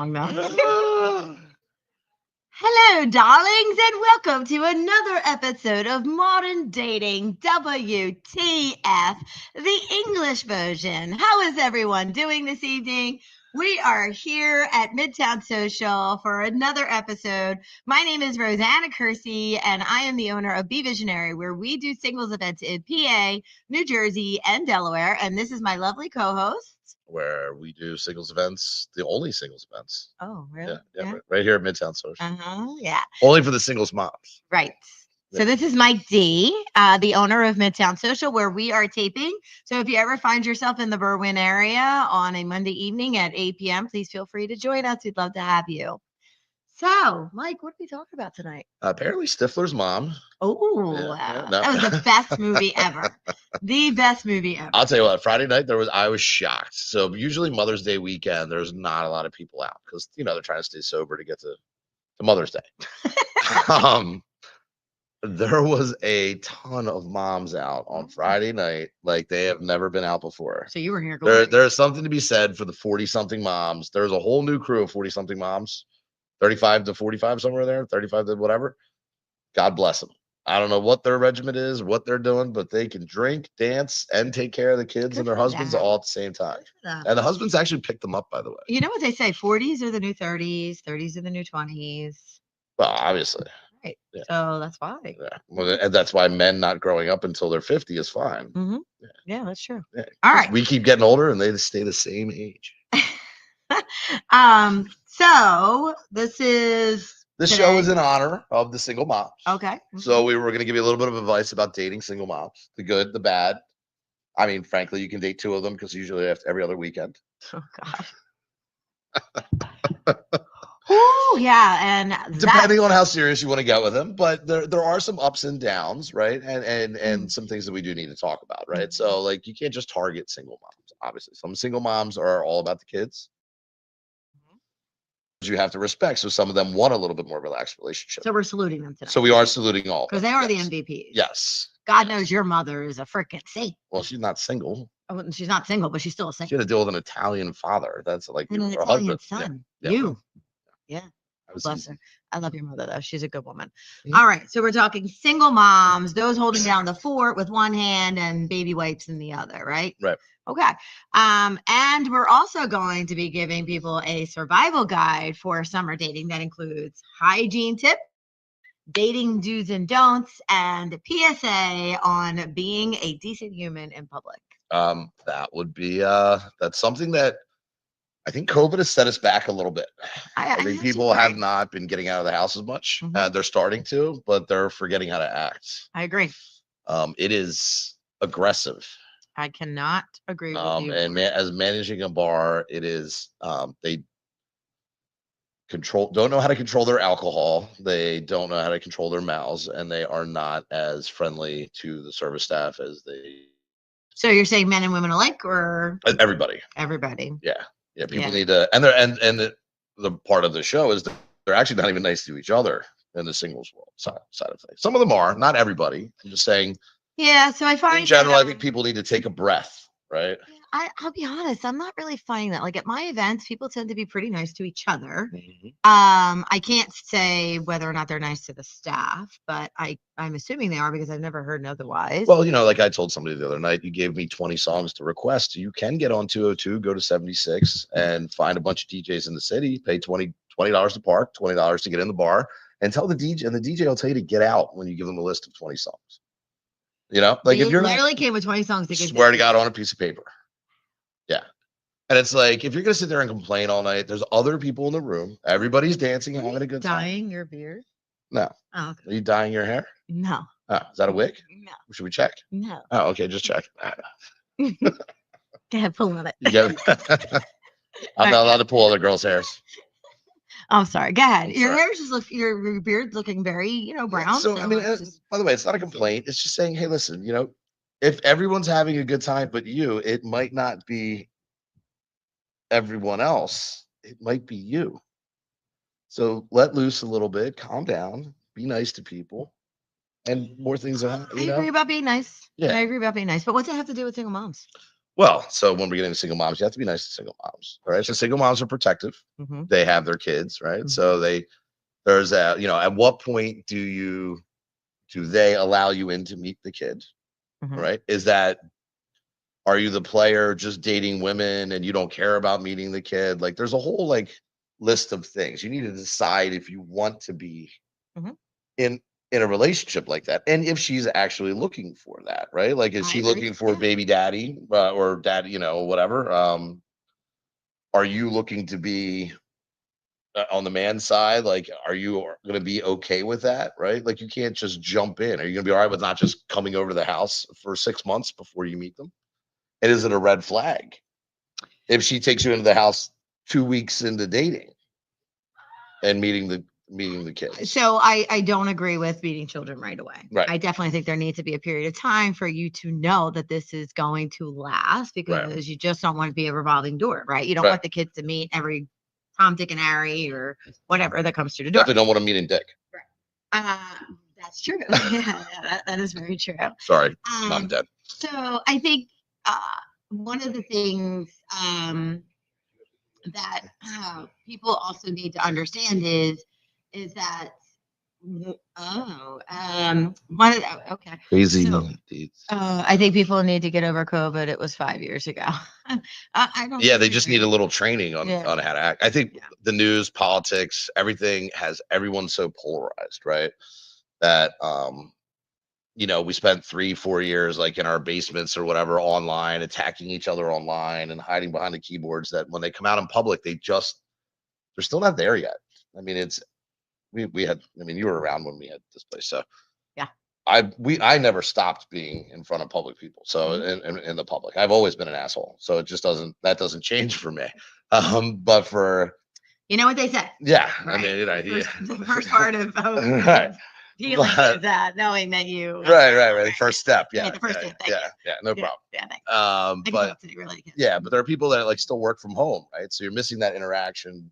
song, though. Hello, darlings, and welcome to another episode of Modern Dating WTF, the English version. How is everyone doing this evening? We are here at Midtown Social for another episode. My name is Rosanna Kersey, and I am the owner of Be Visionary, where we do singles events in PA, New Jersey, and Delaware. And this is my lovely co-host, where we do singles events, the only singles events. Oh, really? Yeah. Right here at Midtown Social. Yeah. Only for the singles moms. Right. So this is Mike D, the owner of Midtown Social, where we are taping. So if you ever find yourself in the Berwyn area on a Monday evening at 8 p.m., please feel free to join us. We'd love to have you. So, Mike, what are we talking about tonight? Apparently Stifler's mom. Oh, that was the best movie ever. The best movie ever. I'll tell you what, Friday night, I was shocked. So usually Mother's Day weekend, there's not a lot of people out because, they're trying to stay sober to get to Mother's Day. There was a ton of moms out on Friday night like they have never been out before. So you were here. There's something to be said for the 40-something moms. There's a whole new crew of 40-something moms, 35 to 45, somewhere there, 35 to whatever. God bless them. I don't know what their regiment is, what they're doing, but they can drink, dance, and take care of the kids and their husbands all at the same time. And the husbands actually picked them up, by the way. You know what they say? 40s are the new 30s, 30s are the new 20s. Well, obviously. Right. Yeah. So that's why. Yeah. Well, and that's why men not growing up until they're 50 is fine. Mm-hmm. Yeah, that's true. Yeah. All right. We keep getting older and they stay the same age. So this show is in honor of the single moms. Okay. Mm-hmm. So we were going to give you a little bit of advice about dating single moms, the good, the bad. I mean, frankly, you can date two of them because usually every other weekend. Oh, God. Oh, yeah. And depending on how serious you want to get with them, but there are some ups and downs, right? And some things that we do need to talk about, right? So like you can't just target single moms. Obviously, some single moms are all about the kids. You have to respect. So some of them want a little bit more relaxed relationship. So we're saluting them tonight. So we are saluting all because they are the MVPs. Yes. God knows your mother is a freaking saint. Well, she's not single. Oh, she's not single, but she's still a saint. She had to deal with an Italian father. That's like an your Italian husband. son. Yeah. You. Yeah. Bless her. I love your mother, though. She's a good woman. Mm-hmm. All right. So we're talking single moms, those holding down the fort with one hand and baby wipes in the other, right? Right. Okay. And we're also going to be giving people a survival guide for summer dating that includes hygiene tips, dating do's and don'ts, and PSA on being a decent human in public. That would be that's something that I think COVID has set us back a little bit. I think people have not been getting out of the house as much. Mm-hmm. They're starting to, but they're forgetting how to act. I agree. It is aggressive. I cannot agree with you. And as managing a bar, it is they don't know how to control their alcohol. They don't know how to control their mouths, and they are not as friendly to the service staff as they. So you're saying men and women alike, or everybody? Everybody. Yeah. People need to, and the part of the show is that they're actually not even nice to each other in the singles world side of things. Some of them are, not everybody. I'm just saying. Yeah. So I find in general, I think people need to take a breath, right? I'll be honest, I'm not really finding that. Like at my events, people tend to be pretty nice to each other. Mm-hmm. I can't say whether or not they're nice to the staff, but I'm assuming they are because I've never heard otherwise. Well, like I told somebody the other night, you gave me 20 songs to request. You can get on 202, go to 76 and find a bunch of DJs in the city, pay $20 to park, $20 to get in the bar, and tell the DJ, and the DJ will tell you to get out when you give them a list of 20 songs. Like if you're literally came with 20 songs to swear to God on a piece of paper. Yeah. And it's like, if you're going to sit there and complain all night, there's other people in the room. Everybody's dancing and having a good time. Dyeing your beard? No. Oh, okay. Are you dyeing your hair? No. Oh, is that a wig? No. Should we check? No. Oh, okay. Just check. Go ahead, pull on it. I'm not allowed to pull other girls' hairs. I'm sorry. Go ahead. Your hair's your beard's looking very, brown. So I mean, by the way, it's not a complaint. It's just saying, hey, listen, if everyone's having a good time but you, it might not be everyone else. It might be you. So let loose a little bit, calm down, be nice to people, and more things. I agree about being nice. Yeah. I agree about being nice. But what's it have to do with single moms? Well, so when we're getting to single moms, you have to be nice to single moms. All right. So single moms are protective. Mhm. They have their kids, right? Mhm. So there's a, at what point do they allow you in to meet the kid? Mhm. Right? Are you the player just dating women and you don't care about meeting the kid? Like there's a whole list of things. You need to decide if you want to be Mhm. in in a relationship like that, and if she's actually looking for that, right? Like, is I she agree. looking for a Yeah. baby daddy, or dad, whatever? Are you looking to be on the man side? Like, are you going to be okay with that, right? Like, you can't just jump in. Are you going to be all right with not just coming over to the house for 6 months before you meet them? And is it a red flag if she takes you into the house 2 weeks into dating and meeting the kids? So I don't agree with meeting children right away. Right. I definitely think there needs to be a period of time for you to know that this is going to last, Right. because you just don't want to be a revolving door, right? You don't Right. want the kids to meet every Tom, Dick, and Harry or whatever that comes through the door. Definitely don't want to meet in dick. That's true. Yeah, that is very true. Sorry, mom, dad. So I think one of the things that people also need to understand is that one of the, okay. Crazy So deeds. I think people need to get over COVID. It was 5 years ago. I don't Yeah, they just need a disagree. little training on Yeah. on how to act. I think Yeah. the news, politics, everything has everyone so polarized, right? That we spent 3-4 years like in our basements or whatever online, attacking each other online and hiding behind the keyboards, that when they come out in public, they're still not there yet. I mean, we had, I mean, you were around when we had this place. So Yeah. I never stopped being in front of public people. So Mhm. in the public, I've always been an asshole. So it just doesn't change for me. But for You know what they say, yeah, I right? mean, The first part of right, healing but is knowing that you right. The first step, yeah, yeah, the first yeah, step. Thank yeah, you. yeah, no Yeah, problem. yeah. Thanks. I can But talk today, really can. yeah, but there are people that still work from home, right? So you're missing that interaction,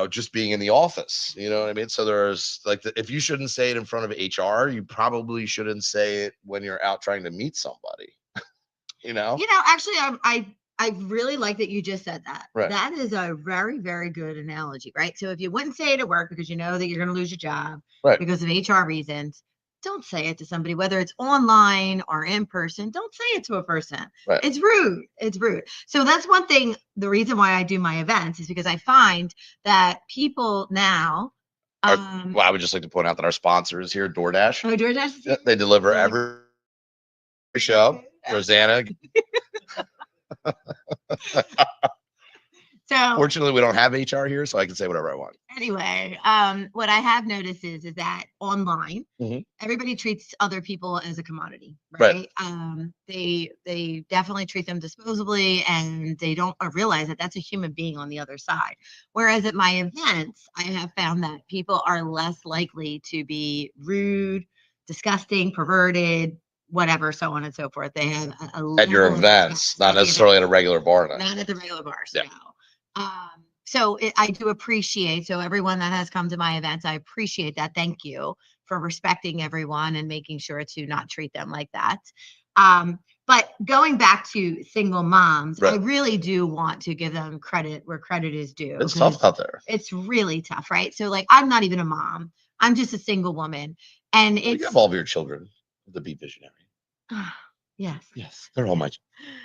just being in the office, you know what I mean? So there's if you shouldn't say it in front of HR, you probably shouldn't say it when you're out trying to meet somebody, you know? Actually, I really like that you just said that. Right. That is a very, very good analogy, right? So if you wouldn't say it at work because you know that you're going to lose your job Right. because of HR reasons, don't say it to somebody, whether it's online or in person. Don't say it to a person. Right. It's rude. It's rude. So that's one thing. The reason why I do my events is because I find that people now. Well, I would just like to point out that our sponsor is here, DoorDash. Oh, DoorDash is here? They deliver every show. Rosanna. So Fortunately, we don't have HR here, so I can say whatever I want. anyway, what I have noticed is that online, Mhm. everybody treats other people as a commodity, Right. right? They definitely treat them disposably, and they don't realize that that's a human being on the other side. Whereas at my events, I have found that people are less likely to be rude, disgusting, perverted, whatever, so on and so forth. They have a At your level of events, respect not at the necessarily at event, a regular bar night. not at the regular bars, Yeah. no. I do appreciate, so everyone that has come to my events, I appreciate that. Thank you for respecting everyone and making sure to not treat them like that. But going back to single moms, I Right. really do want to give them credit where credit is due. It's tough out there. It's really tough, right? So, like, I'm not even a mom. I'm just a single woman, and Well, you it's have all of your children to be visionary. yes, Yes, they're all my.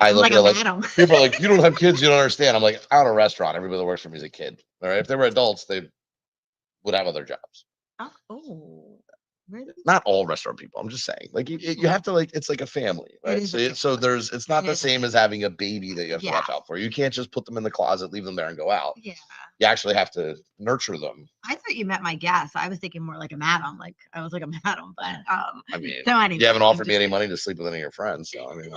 I I'm look like at a it like madam. people are like, you don't have kids, you don't understand. I'm like, out of a restaurant, everybody that works for me is a kid. All right, if they were adults, they would have other jobs. Oh, really? Not all restaurant people. I'm just saying, like you have to it's like a family, It right? is So a so family. it's not It the is a same as family. having a baby that you have to watch Yeah. out for. You can't just put them in the closet, leave them there, and go out. Yeah. You actually have to nurture them. I thought you meant my guess. I was thinking more like a madam, like I was like a madam, but I mean, so anyway, you haven't I'm offered me just any kidding. money to sleep with any of your friends, so I mean,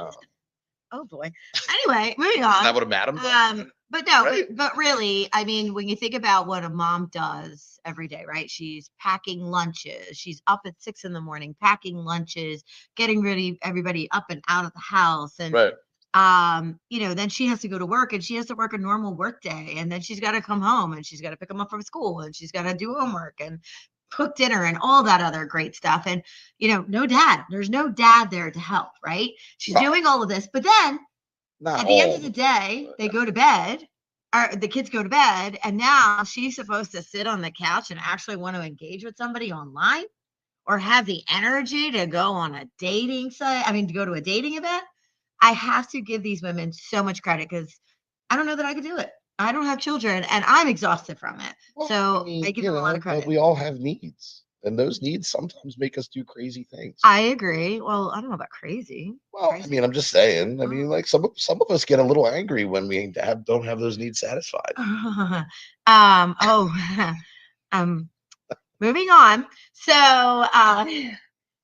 Oh boy. Anyway, moving isn't that on. what a madam does? But no, Right? but really, I mean, when you think about what a mom does every day, right? She's packing lunches. She's up at 6 in the morning, packing lunches, getting ready, everybody up and out of the house. And Right. then she has to go to work and she has to work a normal work day. And then she's got to come home and she's got to pick them up from school and she's got to do homework and cook dinner and all that other great stuff. And, no dad, there's no dad there to help, right? She's No. doing all of this. But then Not At the end all of the them, day, but they go to bed, or the kids go to bed, and now she's supposed to sit on the couch and actually want to engage with somebody online or have the energy to go on a dating site. I mean, to go to a dating event. I have to give these women so much credit because I don't know that I could do it. I don't have children and I'm exhausted from it. well, I So I mean, give them a lot of but credit. we all have needs, and those needs sometimes make us do crazy things. I agree. Well, I don't know about crazy. Well, I Crazy. mean, I'm just saying. I mean, Oh. like some of us get a little angry when we don't have those needs satisfied. Oh, moving on. So,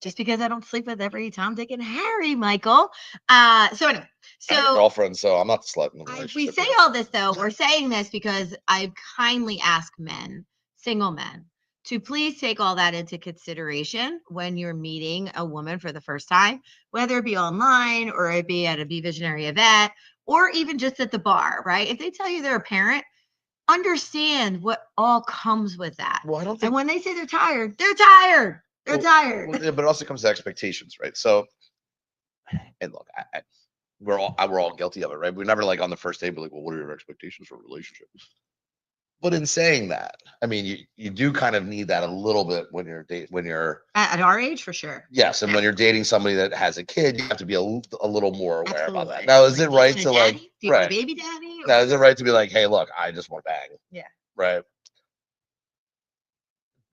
just because I don't sleep with every Tom, Dick, and Harry, Michael. So anyway, I have a so girlfriend, so I'm not the slut in the we relationship. say all this though. We're saying this because I kindly ask men, single men, to please take all that into consideration when you're meeting a woman for the first time, whether it be online or it be at a Be Visionary event or even just at the bar, right? If they tell you they're a parent, understand what all comes with that. Well, I don't And think. when they say they're tired, they're tired. They're Well, tired. yeah, but it also comes to expectations, right? So, and look, we're all guilty of it, right? We're never like on the first date, but like, well, what are your expectations for a relationship? But in saying that, I mean, you do kind of need that a little bit when you're At our age, for sure. yes, and Yeah. when you're dating somebody that has a kid, you have to be a little more aware about that. Absolutely. Now, is Like, it do you right want a to like daddy? Do you want a right? baby daddy? Now, is it Or right to be like, hey, look, I just want to bang, yeah. right?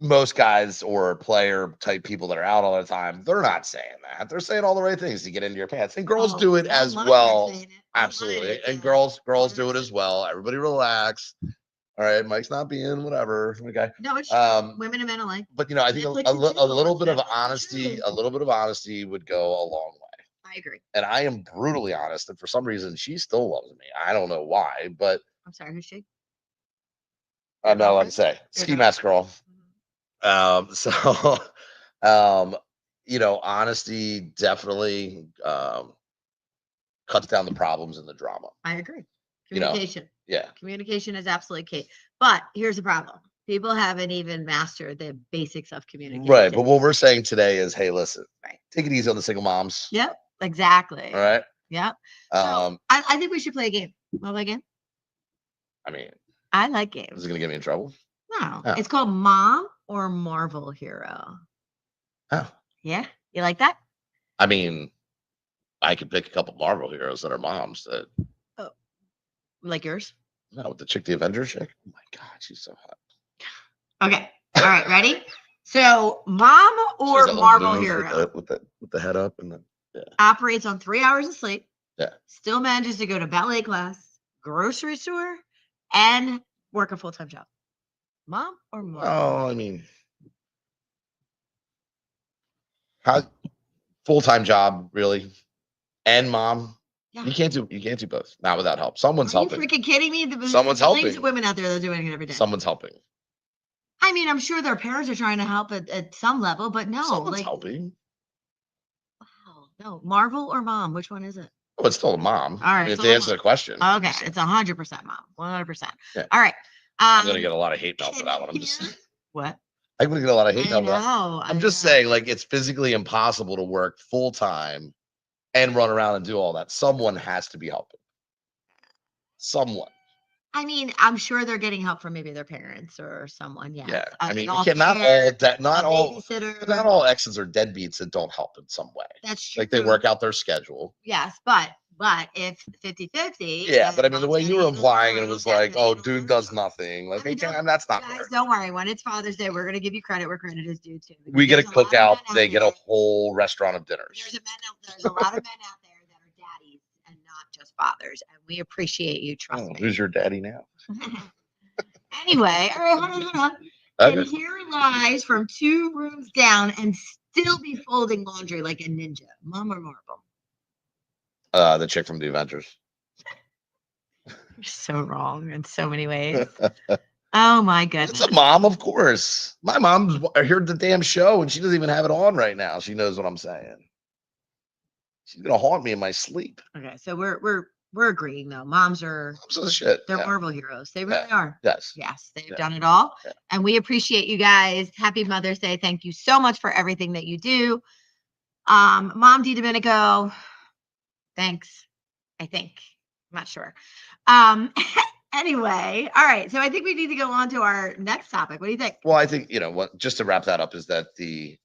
Most guys or player type people that are out all the time, they're not saying that. They're saying all the right things to get into your pants. And girls Oh, do it as online they're well. saying it. Absolutely. Online And it's girls do it 100% as well. Everybody relax. All right. Mike's not being whatever. Okay. No, it's true. Um, Women and men alike. but I think Netflix and a chill. little It's bit of definitely honesty, true. a little bit of honesty would go a long way. I agree. And I am brutally honest. And for some reason, she still loves me. I don't know why, but I'm sorry, who's she? I'm not allowed to say. Your Ski mask girl. Mhm. So, um, honesty definitely cuts down the problems and the drama. I agree. You know, Communication. yeah, Communication is absolutely key. But here's the problem. People haven't even mastered the basics of communication. right. But what we're saying today is, hey, listen, Right. take it easy on the single moms. Yep. Exactly. All right. Yep. So I think we should play a game. Want to play a game? I mean, I like is games. it gonna get me in trouble? No. Oh. It's called Mom or Marvel Hero. Oh. Yeah. You like that? I mean, I could pick a couple Marvel heroes that are moms that Oh, like yours? no, the chick, the Avengers chick. Oh my god, she's so hot. Okay. All right. Ready? So, Mom or She's Marvel aloof Hero with the head up and the yeah. operates on 3 hours of sleep. Yeah. Still manages to go to ballet class, grocery store, and work a full-time job. Mom or Marvel? Oh, I mean, how full-time job really and mom. Yeah. You can't do both. Not without help. Someone's Are you helping. freaking kidding me? There's Someone's millions helping. of women out there that are doing it every day. Someone's helping. I mean, I'm sure their parents are trying to help at some level, but no, Someone's like, helping. wow, no. Marvel or Mom? Which one is it? Oh, it's still a mom. All I right, mean, so to answer the question. okay, it's 100% Mom, 100%. Yeah. All right. I'm gonna get a lot of hate mail for that one. I'm just what? I'm gonna get a lot of hate I mail for that. know. I'm just saying, like, it's physically impossible to work full time and run around and do all that. Someone has to be helping. Someone. I mean, I'm sure they're getting help from maybe their parents or someone. Yes. Yeah. I mean, An we not au-pair, all that not a all babysitter. not all exes are deadbeats that don't help in some way. That's true. Like they work out their schedule. Yes, but if 50-50, Yeah, but I mean, the mom's way gotta you were eat those implying it girls, was like, daddy's oh, gotta eat dude those does girls. nothing. Like, I mean, that's not guys, fair. don't worry. When it's Father's Day, we're gonna give you credit where credit is due too. We get a There's lot of cookout. men out They get a there- whole restaurant of dinners. There's a lot of men out there that are daddies and not just fathers, and we appreciate you. Trust me. Who's your daddy now? Anyway, all right, hold on. Okay. And here lies from 2 rooms down and still be folding laundry like a ninja. Mom or Marvel? The chick from the Avengers. You're so wrong in so many ways. Oh my goodness. It's a mom, of course. My mom's heard the damn show and she doesn't even have it on right now. She knows what I'm saying. She's gonna haunt me in my sleep. Okay, so we're agreeing though. Moms are Some shit. they're Yeah. Marvel heroes. They really are. Yes. Yes, they've Yeah. done it all. Yeah. And we appreciate you guys. Happy Mother's Day. Thank you so much for everything that you do. Mom D Domenico, thanks. I think. I'm not sure. Um, anyway, all right. So I think we need to go on to our next topic. What do you think? Well, I think, what, just to wrap that up is that the,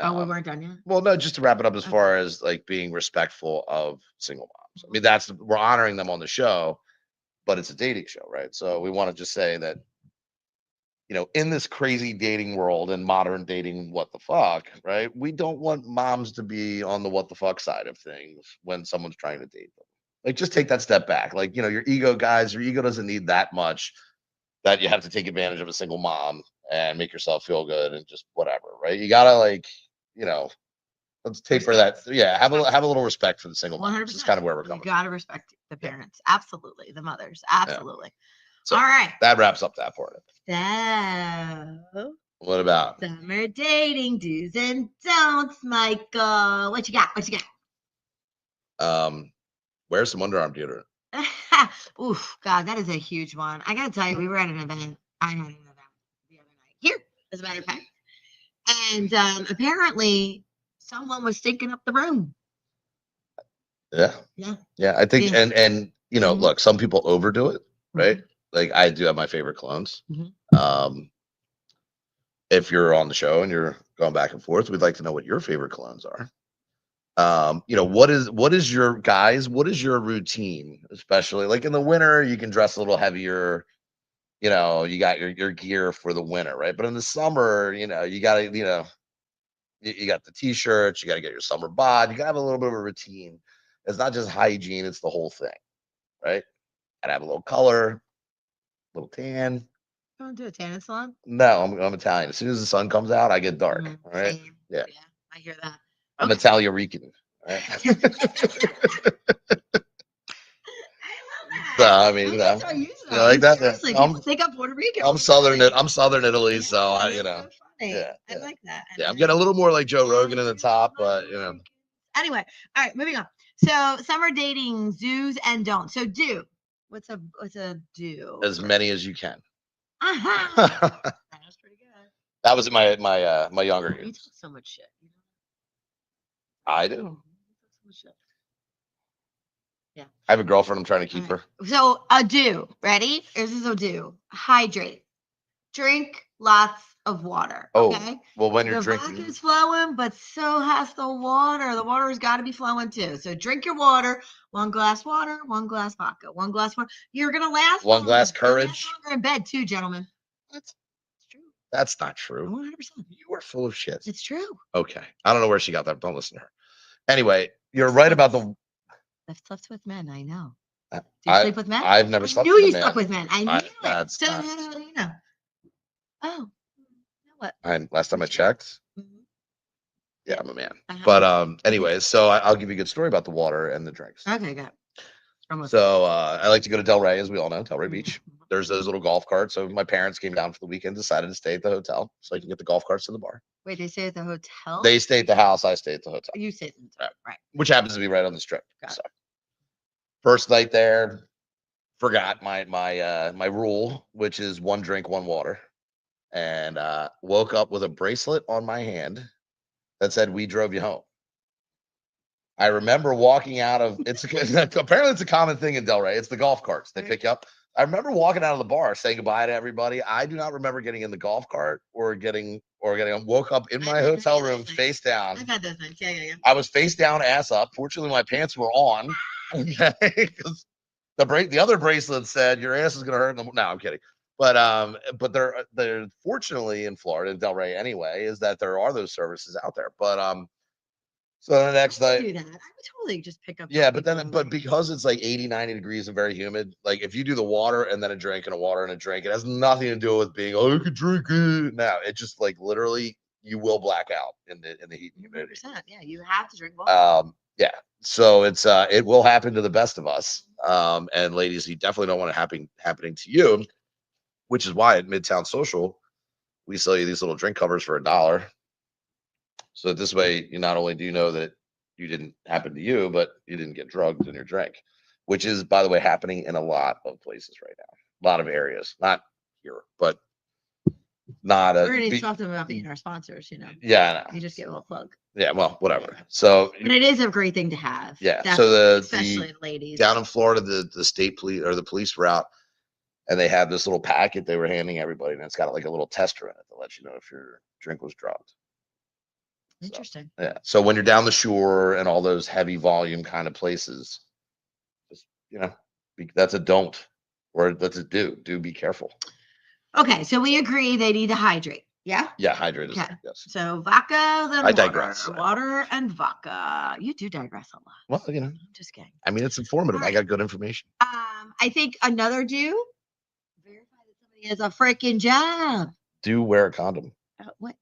Oh, we um, weren't done yet. well, no, just to wrap it up as Okay. far as like being respectful of single moms. I mean, we're honoring them on the show, but it's a dating show, right? So we want to just say that, in this crazy dating world and modern dating, what the fuck, right? We don't want moms to be on the what the fuck side of things when someone's trying to date them. Like, just take that step back. Like, your ego, guys, your ego doesn't need that much that you have to take advantage of a single mom and make yourself feel good and just whatever, right? You gotta, like, you know, let's taper that. Yeah, have a little respect for the single moms. This is 100%. kind of where we're You coming. got to respect the Yeah. parents. Absolutely. The mothers. Absolutely. So all right. that wraps up that part of it. So, What about summer dating do's and don'ts, Michael? What you got? What you wear some underarm deodorant? got? Oof, God, that is a huge one. I gotta tell you, we were at an event. I had an event the other night here, as a matter of fact, and apparently someone was stinking up the room. Yeah. Yeah. Yeah, I think, Yeah. and Mhm. look, some people overdo it, right? Mhm. Like, I do have my favorite colognes. Mhm. If you're on the show and you're going back and forth, we'd like to know what your favorite colognes are. What is your routine, especially like in the winter? You can dress a little heavier. You got your gear for the winter, right? But in the summer, you gotta, you got the t-shirts, you gotta get your summer bod, you gotta have a little bit of a routine. It's not just hygiene, it's the whole thing, right? Gotta have a little color, a little tan. You want to do a tanning salon? No, I'm Italian. As soon as the sun comes out, I get dark. Mhm. All right. Same. Yeah. Yeah, I hear that. I'm Okay. Italian Rican. Right. So, I mean, I'm gonna start using you that. like that? Seriously, people think I'm Puerto Rican. I'm Southern. I'm Southern Italy, so Yeah, that's so funny. yeah, I yeah, like that. yeah. I'm getting a little more like Joe Rogan in the top, but Anyway, all right, moving on. So summer dating do's and don'ts. So do. What's a do? as many as you can. Uh-huh. That was pretty good. That was my younger You years. talk so much shit. I do. You talk so much shit. Yeah. I have a girlfriend. I'm trying to keep All right. her. So a do. Ready? This is a do. Hydrate. Drink lots of water. Oh, Okay. well, when you're The drinking, vodka's flowing, but so has the water. The water has got to be flowing too. So drink your water. One glass water, one glass vodka, one glass water. You're gonna last one longer. glass You'll last courage. longer in bed too, gentlemen. That's It's true. That's not true. 100%. You are full of shit. It's true. Okay, I don't know where she got that. Don't listen to her. Anyway, you're right about the. I've slept with men. I know. Do you sleep with men? I've never I slept knew with a you man. slept with men. I knew it. That's So not. how do you know? Oh, you know what? Last time I checked, Mhm. yeah, I'm a man. Uh-huh. But anyways, so I'll give you a good story about the water and the drinks. Okay, good. So I like to go to Delray, as we all know, Delray Beach. Mhm. There's those little golf carts. So my parents came down for the weekend, decided to stay at the hotel so I can get the golf carts to the bar. Wait, they stay at the hotel? They stay at the house. I stay at the hotel. You stayed at the hotel, right? Which happens to be right on the strip. Got So first night there, forgot my rule, which is one drink, one water, and woke up with a bracelet on my hand that said "We drove you home." I remember walking out of apparently it's a common thing in Delray. It's the golf carts they pick you up. I remember walking out of the bar saying goodbye to everybody. I do not remember getting in the golf cart or getting woke up in my hotel room face down. I've had those nights. Yeah. I was face down, ass up. Fortunately, my pants were on. Okay, because the other bracelet said your ass is gonna hurt. No, I'm kidding. But they're fortunately in Florida, in Delray anyway, is that there are those services out there. But so the next I would night, do that. I would totally just pick up. yeah, but because it's like 80, 90 degrees and very humid, like if you do the water and then a drink and a water and a drink, it has nothing to do with being, oh, you could drink it. No, it just like literally you will black out in the heat and humidity. 100%. Yeah, you have to drink water. Yeah. So it will happen to the best of us. And ladies, you definitely don't want it happening to you, which is why at Midtown Social, we sell you these little drink covers for $1. So this way, you not only do you know that you didn't happen to you, but you didn't get drugged in your drink, which is, by the way, happening in a lot of places right now, a lot of areas, not here, but not We're a. going to talk to them about being our sponsors, you know. Yeah, You just get a little plug. yeah. Well, whatever. So, But it is a great thing to have. yeah. Definitely, So especially ladies. down in Florida, the state police or the police were out, and they had this little packet they were handing everybody, and it's got like a little tester in it to let you know if your drink was drugged. Interesting. So, yeah. So when you're down the shore and all those heavy volume kind of places, just that's a don't, or that's a do. Do be careful. Okay, so we agree they need to hydrate. Yeah. Yeah, hydrate is Okay. yes. So vodka, then I water, digress. water and vodka. You do digress a lot. Well, I'm just kidding. I mean, it's informative. All I got good information. I think another do. Verify that somebody has a freaking job. Do wear a condom. What?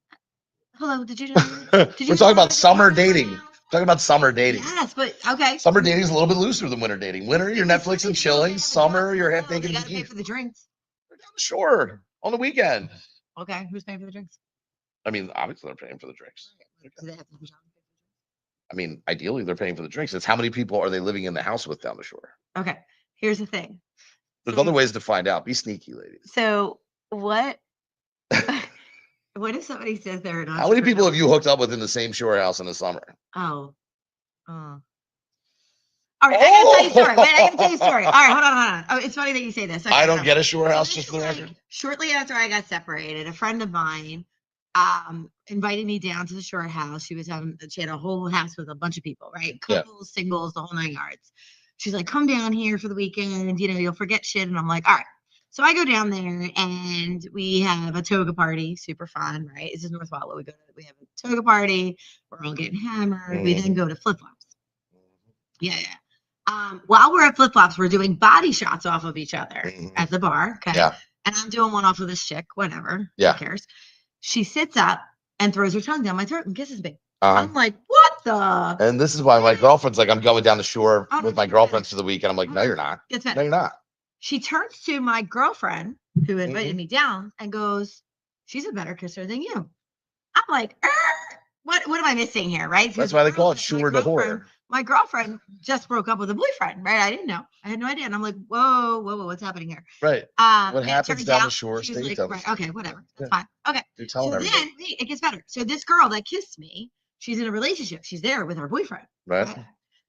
Hello, did you know? We're talking about summer dating. Talking about summer dating. Yes, but okay. Summer dating is a little bit looser than winter dating. Winter, you're Netflix and chilling. Summer, you're half naked. They gotta pay for the drinks. They're down the shore on the weekend. Okay, who's paying for the drinks? I mean, obviously they're paying for the drinks. Do they have to I mean, ideally they're paying for the drinks. It's how many people are they living in the house with down the shore? Okay, here's the thing. There's other ways to find out. Be sneaky, ladies. So what? What if somebody says they're an How many people have you hooked up with in the same shore house in the summer? Oh. All right, I gotta tell you a story. Wait, I gotta tell you a story. All right, hold on. Oh, it's funny that you say this. Okay, I don't get a shore house, just for the like, record. shortly after I got separated, a friend of mine invited me down to the shore house. She had a whole house with a bunch of people, right? Couples, singles, the whole 9 yards. She's like, come down here for the weekend, you'll forget shit. And I'm like, all right. So I go down there and we have a toga party, super fun, right? This is North Wallow. We have a toga party. We're all getting hammered. We then go to flip flops. Yeah. While we're at flip flops, we're doing body shots off of each other at the bar. Okay. Yeah. And I'm doing one off of this chick, whatever. Yeah. Who cares? She sits up and throws her tongue down my throat and kisses me. I'm like, what the? And this is why my girlfriend's like, I'm going down the shore with my girlfriends for the weekend. I'm like, no, you're not. No, you're not. She turns to my girlfriend who invited me down and goes, she's a better kisser than you. I'm like, what am I missing here, right? That's why they call it shore to whore. My girlfriend just broke up with a boyfriend, right? I didn't know. I had no idea. And I'm like, whoa, what's happening here? Right. What happens down the shore stays down the shore. Okay, whatever. That's fine. Okay. So then it gets better. So this girl that kissed me, she's in a relationship. She's there with her boyfriend. Right.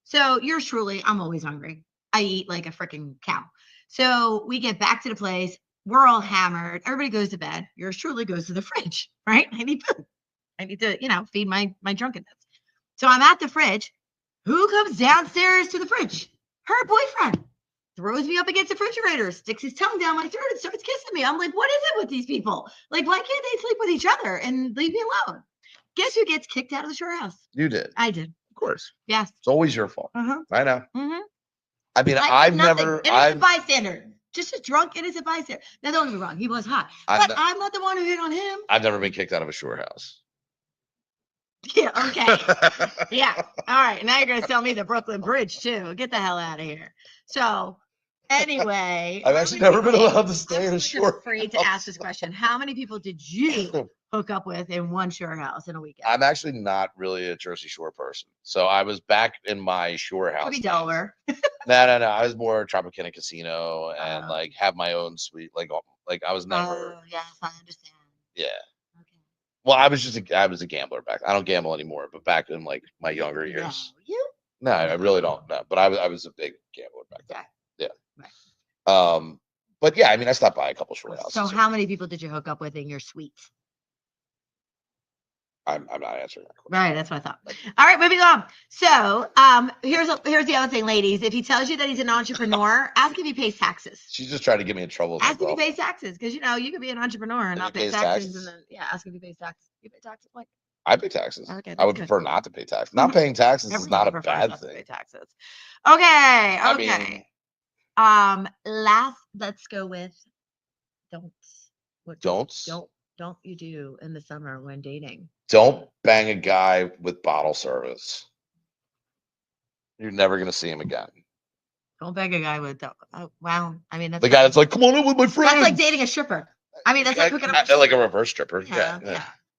So yours truly, I'm always hungry. I eat like a freaking cow. So we get back to the place. We're all hammered. Everybody goes to bed. Yours truly goes to the fridge, right? I need food. I need to, feed my drunkenness. So I'm at the fridge. Who comes downstairs to the fridge? Her boyfriend. Throws me up against the refrigerator, sticks his tongue down my throat and starts kissing me. I'm like, what is it with these people? Like, why can't they sleep with each other and leave me alone? Guess who gets kicked out of the shore house? You did. I did. Of course. Yes. It's always your fault. I know. I mean, I'm a bystander. Just a drunk, innocent bystander. Now, don't get me wrong. He was hot. But I'm not the one who hit on him. I've never been kicked out of a shore house. Yeah, okay. Yeah. All right. Now you're going to sell me the Brooklyn Bridge, too. Get the hell out of here. So, anyway. I've actually never been allowed to stay in a shore house. I'm afraid to ask this question. How many people did you hook up with in one shore house in a weekend? I'm actually not really a Jersey Shore person. So I was back in my shore house. Could be Delaware. No. I was more Tropicana Casino and like have my own suite. Like I was never. Oh, yes, I understand. Yeah. Well, I was a gambler back. I don't gamble anymore, but back in like my younger years. No, you? No, I really don't. No, but I was a big gambler back then. Yeah. Right. But yeah, I mean, I stopped by a couple shore houses. So how many people did you hook up with in your suite? I'm not answering that question. Right, that's what I thought. All right, moving on. So, here's the other thing, ladies. If he tells you that he's an entrepreneur, ask if he pays taxes. She's just trying to get me in trouble. Ask if he pays taxes, because you could be an entrepreneur and not pay taxes, and then ask if he pays taxes. You pay taxes, like? I pay taxes. Okay, I would prefer not to pay taxes. Not paying taxes is not a bad thing. Pay taxes. Okay. Okay. I mean, let's go with don'ts. What don'ts? Don't you do in the summer when dating? Don't bang a guy with bottle service. You're never gonna see him again. Don't bang a guy with wow. I mean, that's the guy that's like, come on in with my friend. That's like dating a stripper. I mean, that's like hooking up like a reverse stripper. Yeah.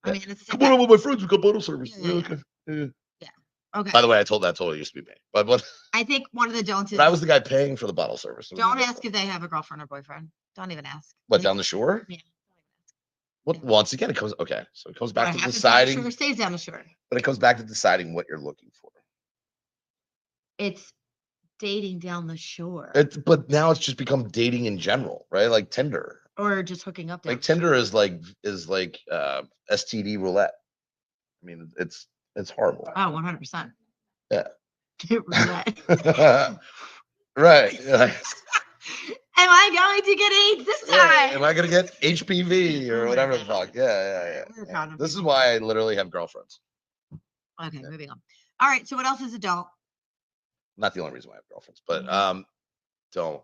I mean, it's come on in with my friends. We got bottle service. Yeah. Okay. By the way, I told that totally used to be me. But what? I think one of the don'ts is I was the guy paying for the bottle service. Don't ask if they have a girlfriend or boyfriend. Don't even ask. What, down the shore? Yeah. Once again, it comes okay. So it comes back to Happens deciding. down the shore, stays down the shore. But it comes back to deciding what you're looking for. It's dating down the shore. But now it's just become dating in general, right? Like Tinder. Or just hooking up down Like the Tinder shore. is like STD roulette. I mean, it's horrible. Oh, 100%. Yeah. Roulette. Right. Am I going to get AIDS this time? Yeah, am I gonna get HPV or Oh my whatever the God. fuck? Yeah. We're proud of This is people. why I literally have girlfriends. Okay, moving on. All right, so what else is adult? Not the only reason why I have girlfriends, but don't.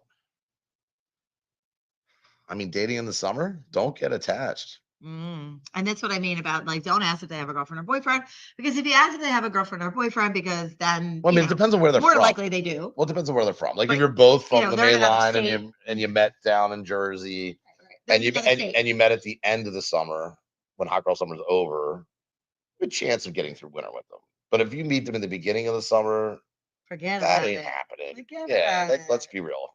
I mean, dating in the summer, don't get attached. And that's what I mean about like, don't ask if they have a girlfriend or boyfriend, because if you ask if they have a girlfriend or boyfriend, because then Well, I mean, it depends on where they're more from. likely they do. Well, it depends on where they're from. Like But, if you're both you from know, the they're in main another line state. and you met down in Jersey They're and in another state. you met at the end of the summer when hot girl summer's over, good chance of getting through winter with them. But if you meet them in the beginning of the summer, Forget that about ain't it. happening. Forget Yeah, about it. let's be real.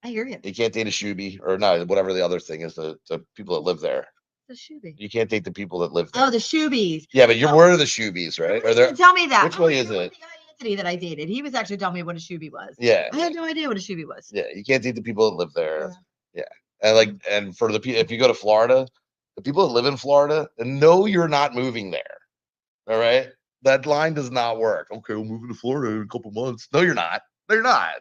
I hear you. You can't date a shoebie or no, whatever the other thing is, the people that live there. The shoebie. You can't date the people that live there. Oh, the shoebies. Yeah, but where are the shoebies, right? Are there? Tell me that. Which way is it? it? The guy Anthony that I dated, he was actually telling me what a shoebie was. Yeah. I had no idea what a shoebie was. Yeah, you can't date the people that live there. Yeah. And like, and for the people, if you go to Florida, the people that live in Florida know you're not moving there. All right. That line does not work. Okay, we're moving to Florida in a couple months. No, you're not. No, you're not.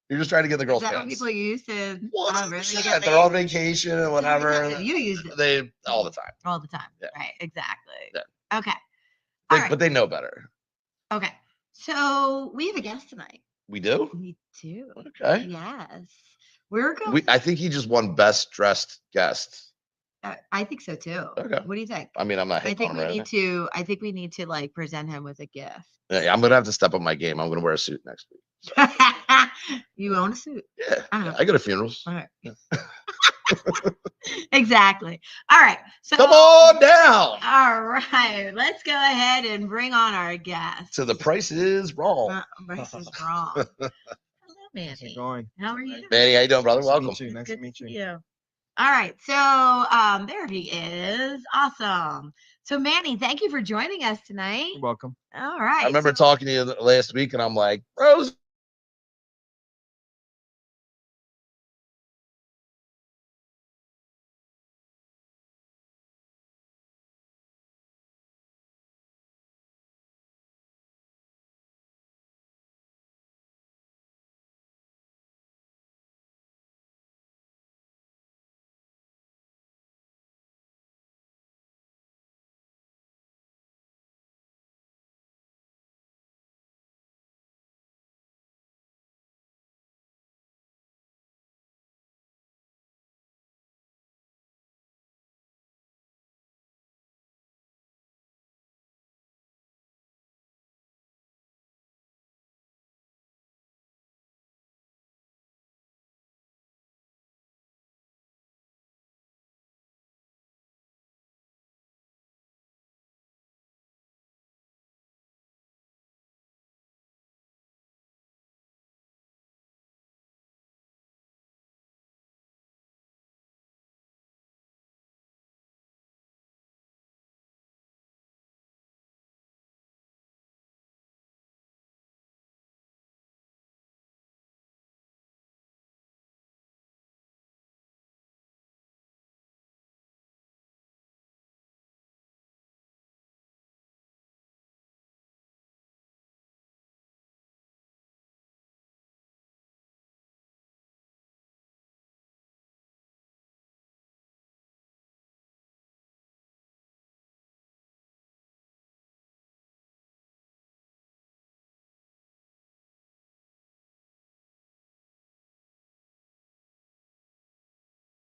You're just trying to get the girls' Is that what pants. people use to? Really? They're on vacation and whatever. You use it. They all the time. All the time. Yeah. Right. Exactly. Yeah. Okay. All right. But they know better. Okay. So we have a guest tonight. We do? We do. Okay. Yes. We're going. I think he just won best dressed guest. I think so too. Okay. What do you think? I mean, I'm not. I think we need to. I think we need to like present him with a gift. Yeah, I'm gonna have to step up my game. I'm gonna wear a suit next week. So. You own a suit. Yeah, I go to funerals. All right. Exactly. All right. So come on down. All right. Let's go ahead and bring on our guest. So the price is wrong. Price is wrong. Hello, Manny. How's it going? How are you? Manny, how you doing, brother? Welcome. Nice to meet you. All right. So there he is. Awesome. So Manny, thank you for joining us tonight. You're welcome. All right. I remember talking to you last week, and I'm like, Rose.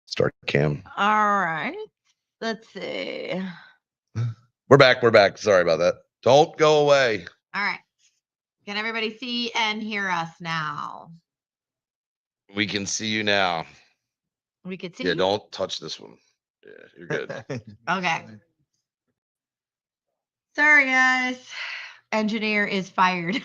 Start cam. All right. Let's see. We're back. We're back. Sorry about that. Don't go away. All right. Can everybody see and hear us now? We can see you now. We could see. Yeah, you? don't touch this one. Yeah, you're good. Okay. Sorry, guys. Engineer is fired.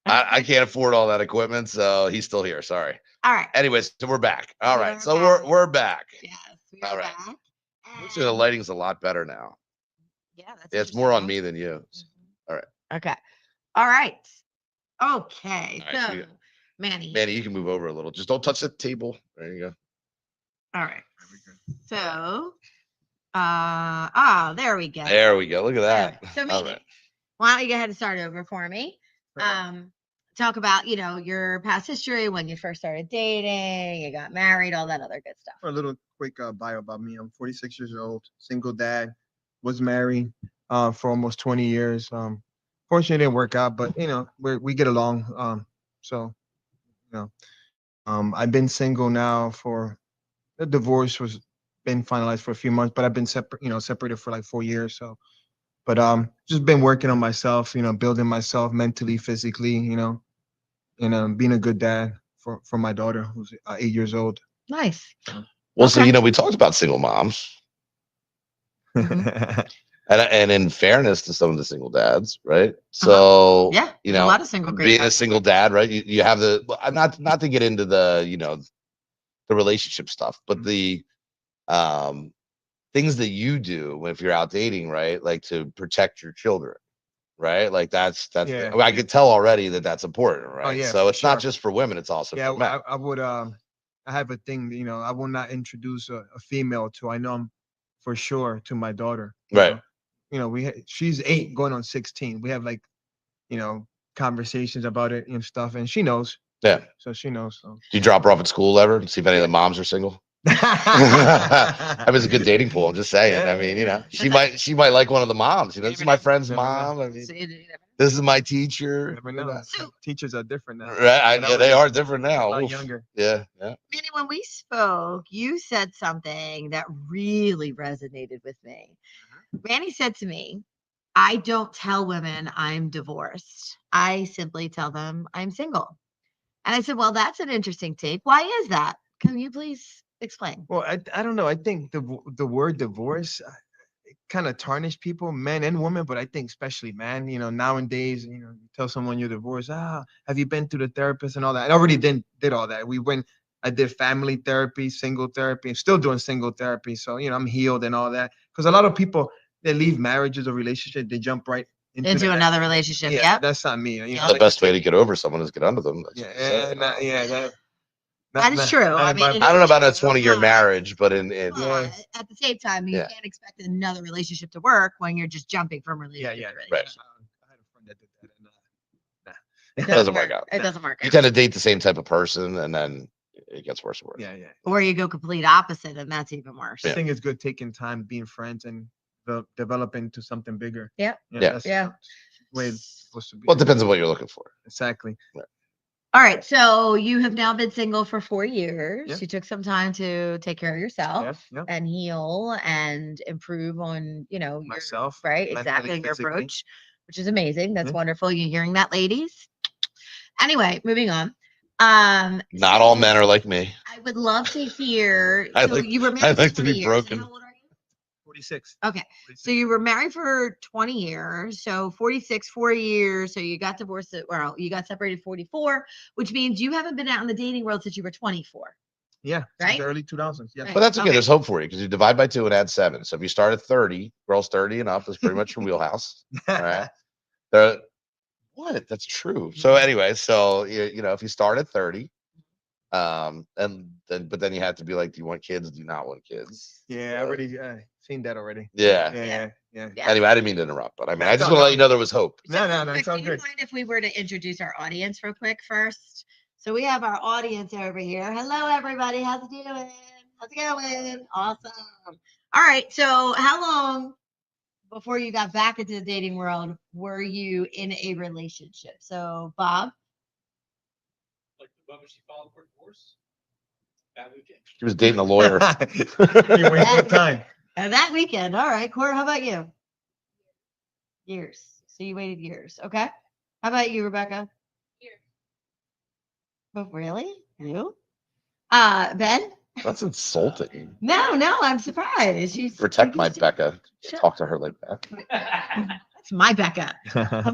I can't afford all that equipment, so he's still here. Sorry. All right. Anyways, so we're back. All right, We're so back. we're back. Yes, we All are right. back. Actually, the And- lighting's a lot better now. Yeah, that's Yeah, it's more on interesting, me than you. huh? All right. Okay. All right. Okay. All right, so So, you- Manny. Manny, you can move over a little. Just don't touch the table. There you go. All right. So, there we go. There we go. Look at that. So, All Manny, right. why don't you go ahead and start over for me? Talk about, your past history, when you first started dating, you got married, all that other good stuff. A little quick bio about me. I'm 46 years old, single dad, was married for almost 20 years. Fortunately, it didn't work out, but we get along. So you know, I've been single now for the divorce was been finalized for a few months, but I've been separated for like 4 years. So, but just been working on myself, building myself mentally, physically, and being a good dad for my daughter who's 8 years old. Nice. Well, so Okay. we talked about single moms, and in fairness to some of the single dads, right? So Yeah, there's a lot of single great being a dads. single dad, right? You have the not to get into the the relationship stuff, but the things that you do if you're out dating, right? Like to protect your children, right? Like that's Yeah. I could tell already that that's important, right? yeah, So for it's not sure. just for women; it's also Yeah, for men. I would. I have a thing. I will not introduce a female to. I know I'm for sure to my daughter. Right. She's 8, going on 16. We have like, conversations about it and stuff, and she knows. Yeah. So she knows. So. Do you drop her off at school ever and see if any of the moms are single? I mean, it's a good dating pool. I'm just saying. I mean, she might like one of the moms. This is my friend's mom. I mean, this is my teacher. Never know. Teachers are different now. Right? They are different now. A lot Oof. younger. Yeah. Manny, when we spoke, you said something that really resonated with me. Manny said to me, I don't tell women I'm divorced. I simply tell them I'm single. And I said, well, that's an interesting take. Why is that? Can you please explain? Well, I don't know. I think the word divorce kind of tarnish people, men and women, but I think especially men. Nowadays, you tell someone you're divorced. Have you been to the therapist and all that? I already did all that. I did family therapy, single therapy, and still doing single therapy. So I'm healed and all that. Because a lot of people, they leave marriages or relationship, they jump right into another relationship. Yeah, Yep. that's not me. The best way to get over someone is get under them. That is true. I mean, I don't know about a 20-year marriage, but in at the same time, you can't expect another relationship to work when you're just jumping from relationship to relationship. right. I had a friend that did that. It doesn't work out. It doesn't work You out. tend to date the same type of person, and then it gets worse and worse. Yeah. Or you go complete opposite, and that's even worse. I think it's good taking time, being friends, and developing to something bigger. Yep. That's Yeah. the way it's supposed to be. Well, it depends on what you're looking for. Exactly. Right. All right. So you have now been single for 4 years. Yeah. You took some time to take care of yourself Yeah. and heal and improve on, Myself, right? mentally, Exactly. Your physically. approach, which is amazing. That's Yeah. wonderful. You hearing that, ladies? Anyway, moving on. Not all men are like me. I would love to hear. I So like- you were married I like for to 20 be years. broken. How old are you? 46. Okay. 46. So you were married for 20 years. So 46, 4 years. So you got divorced you got separated 44, which means you haven't been out in the dating world since you were 24. Yeah. Right? Since the early 2000s. Yeah. Right. But that's okay. Okay. There's hope for you because you divide by 2 and add 7. So if you start at 30, girls 30 and up is pretty much your wheelhouse. All right. What? That's true. So anyway, so if you start at 30, but then you have to be like, do you want kids? Do you not want kids? Yeah, I already seen that already. Yeah. Yeah. Anyway, I didn't mean to interrupt, but I mean, I just No, want to no. let you know there was hope. No, it's all Do you good. mind if we were to introduce our audience real quick first? So we have our audience over here. Hello, everybody. How's it doing? How's it going? Awesome. All right. So how long before you got back into the dating world were you in a relationship? So Bob? Like the moment she filed for divorce, that weekend. She was dating a lawyer. You wasted time. That weekend. All right. Cora, how about you? Years. So you waited years. Okay. How about you, Rebecca? Years. Oh, really? You? Ben? That's insulting. No, I'm surprised. She's Protect my Becca. Shut- Talk to her like that. That's my Becca.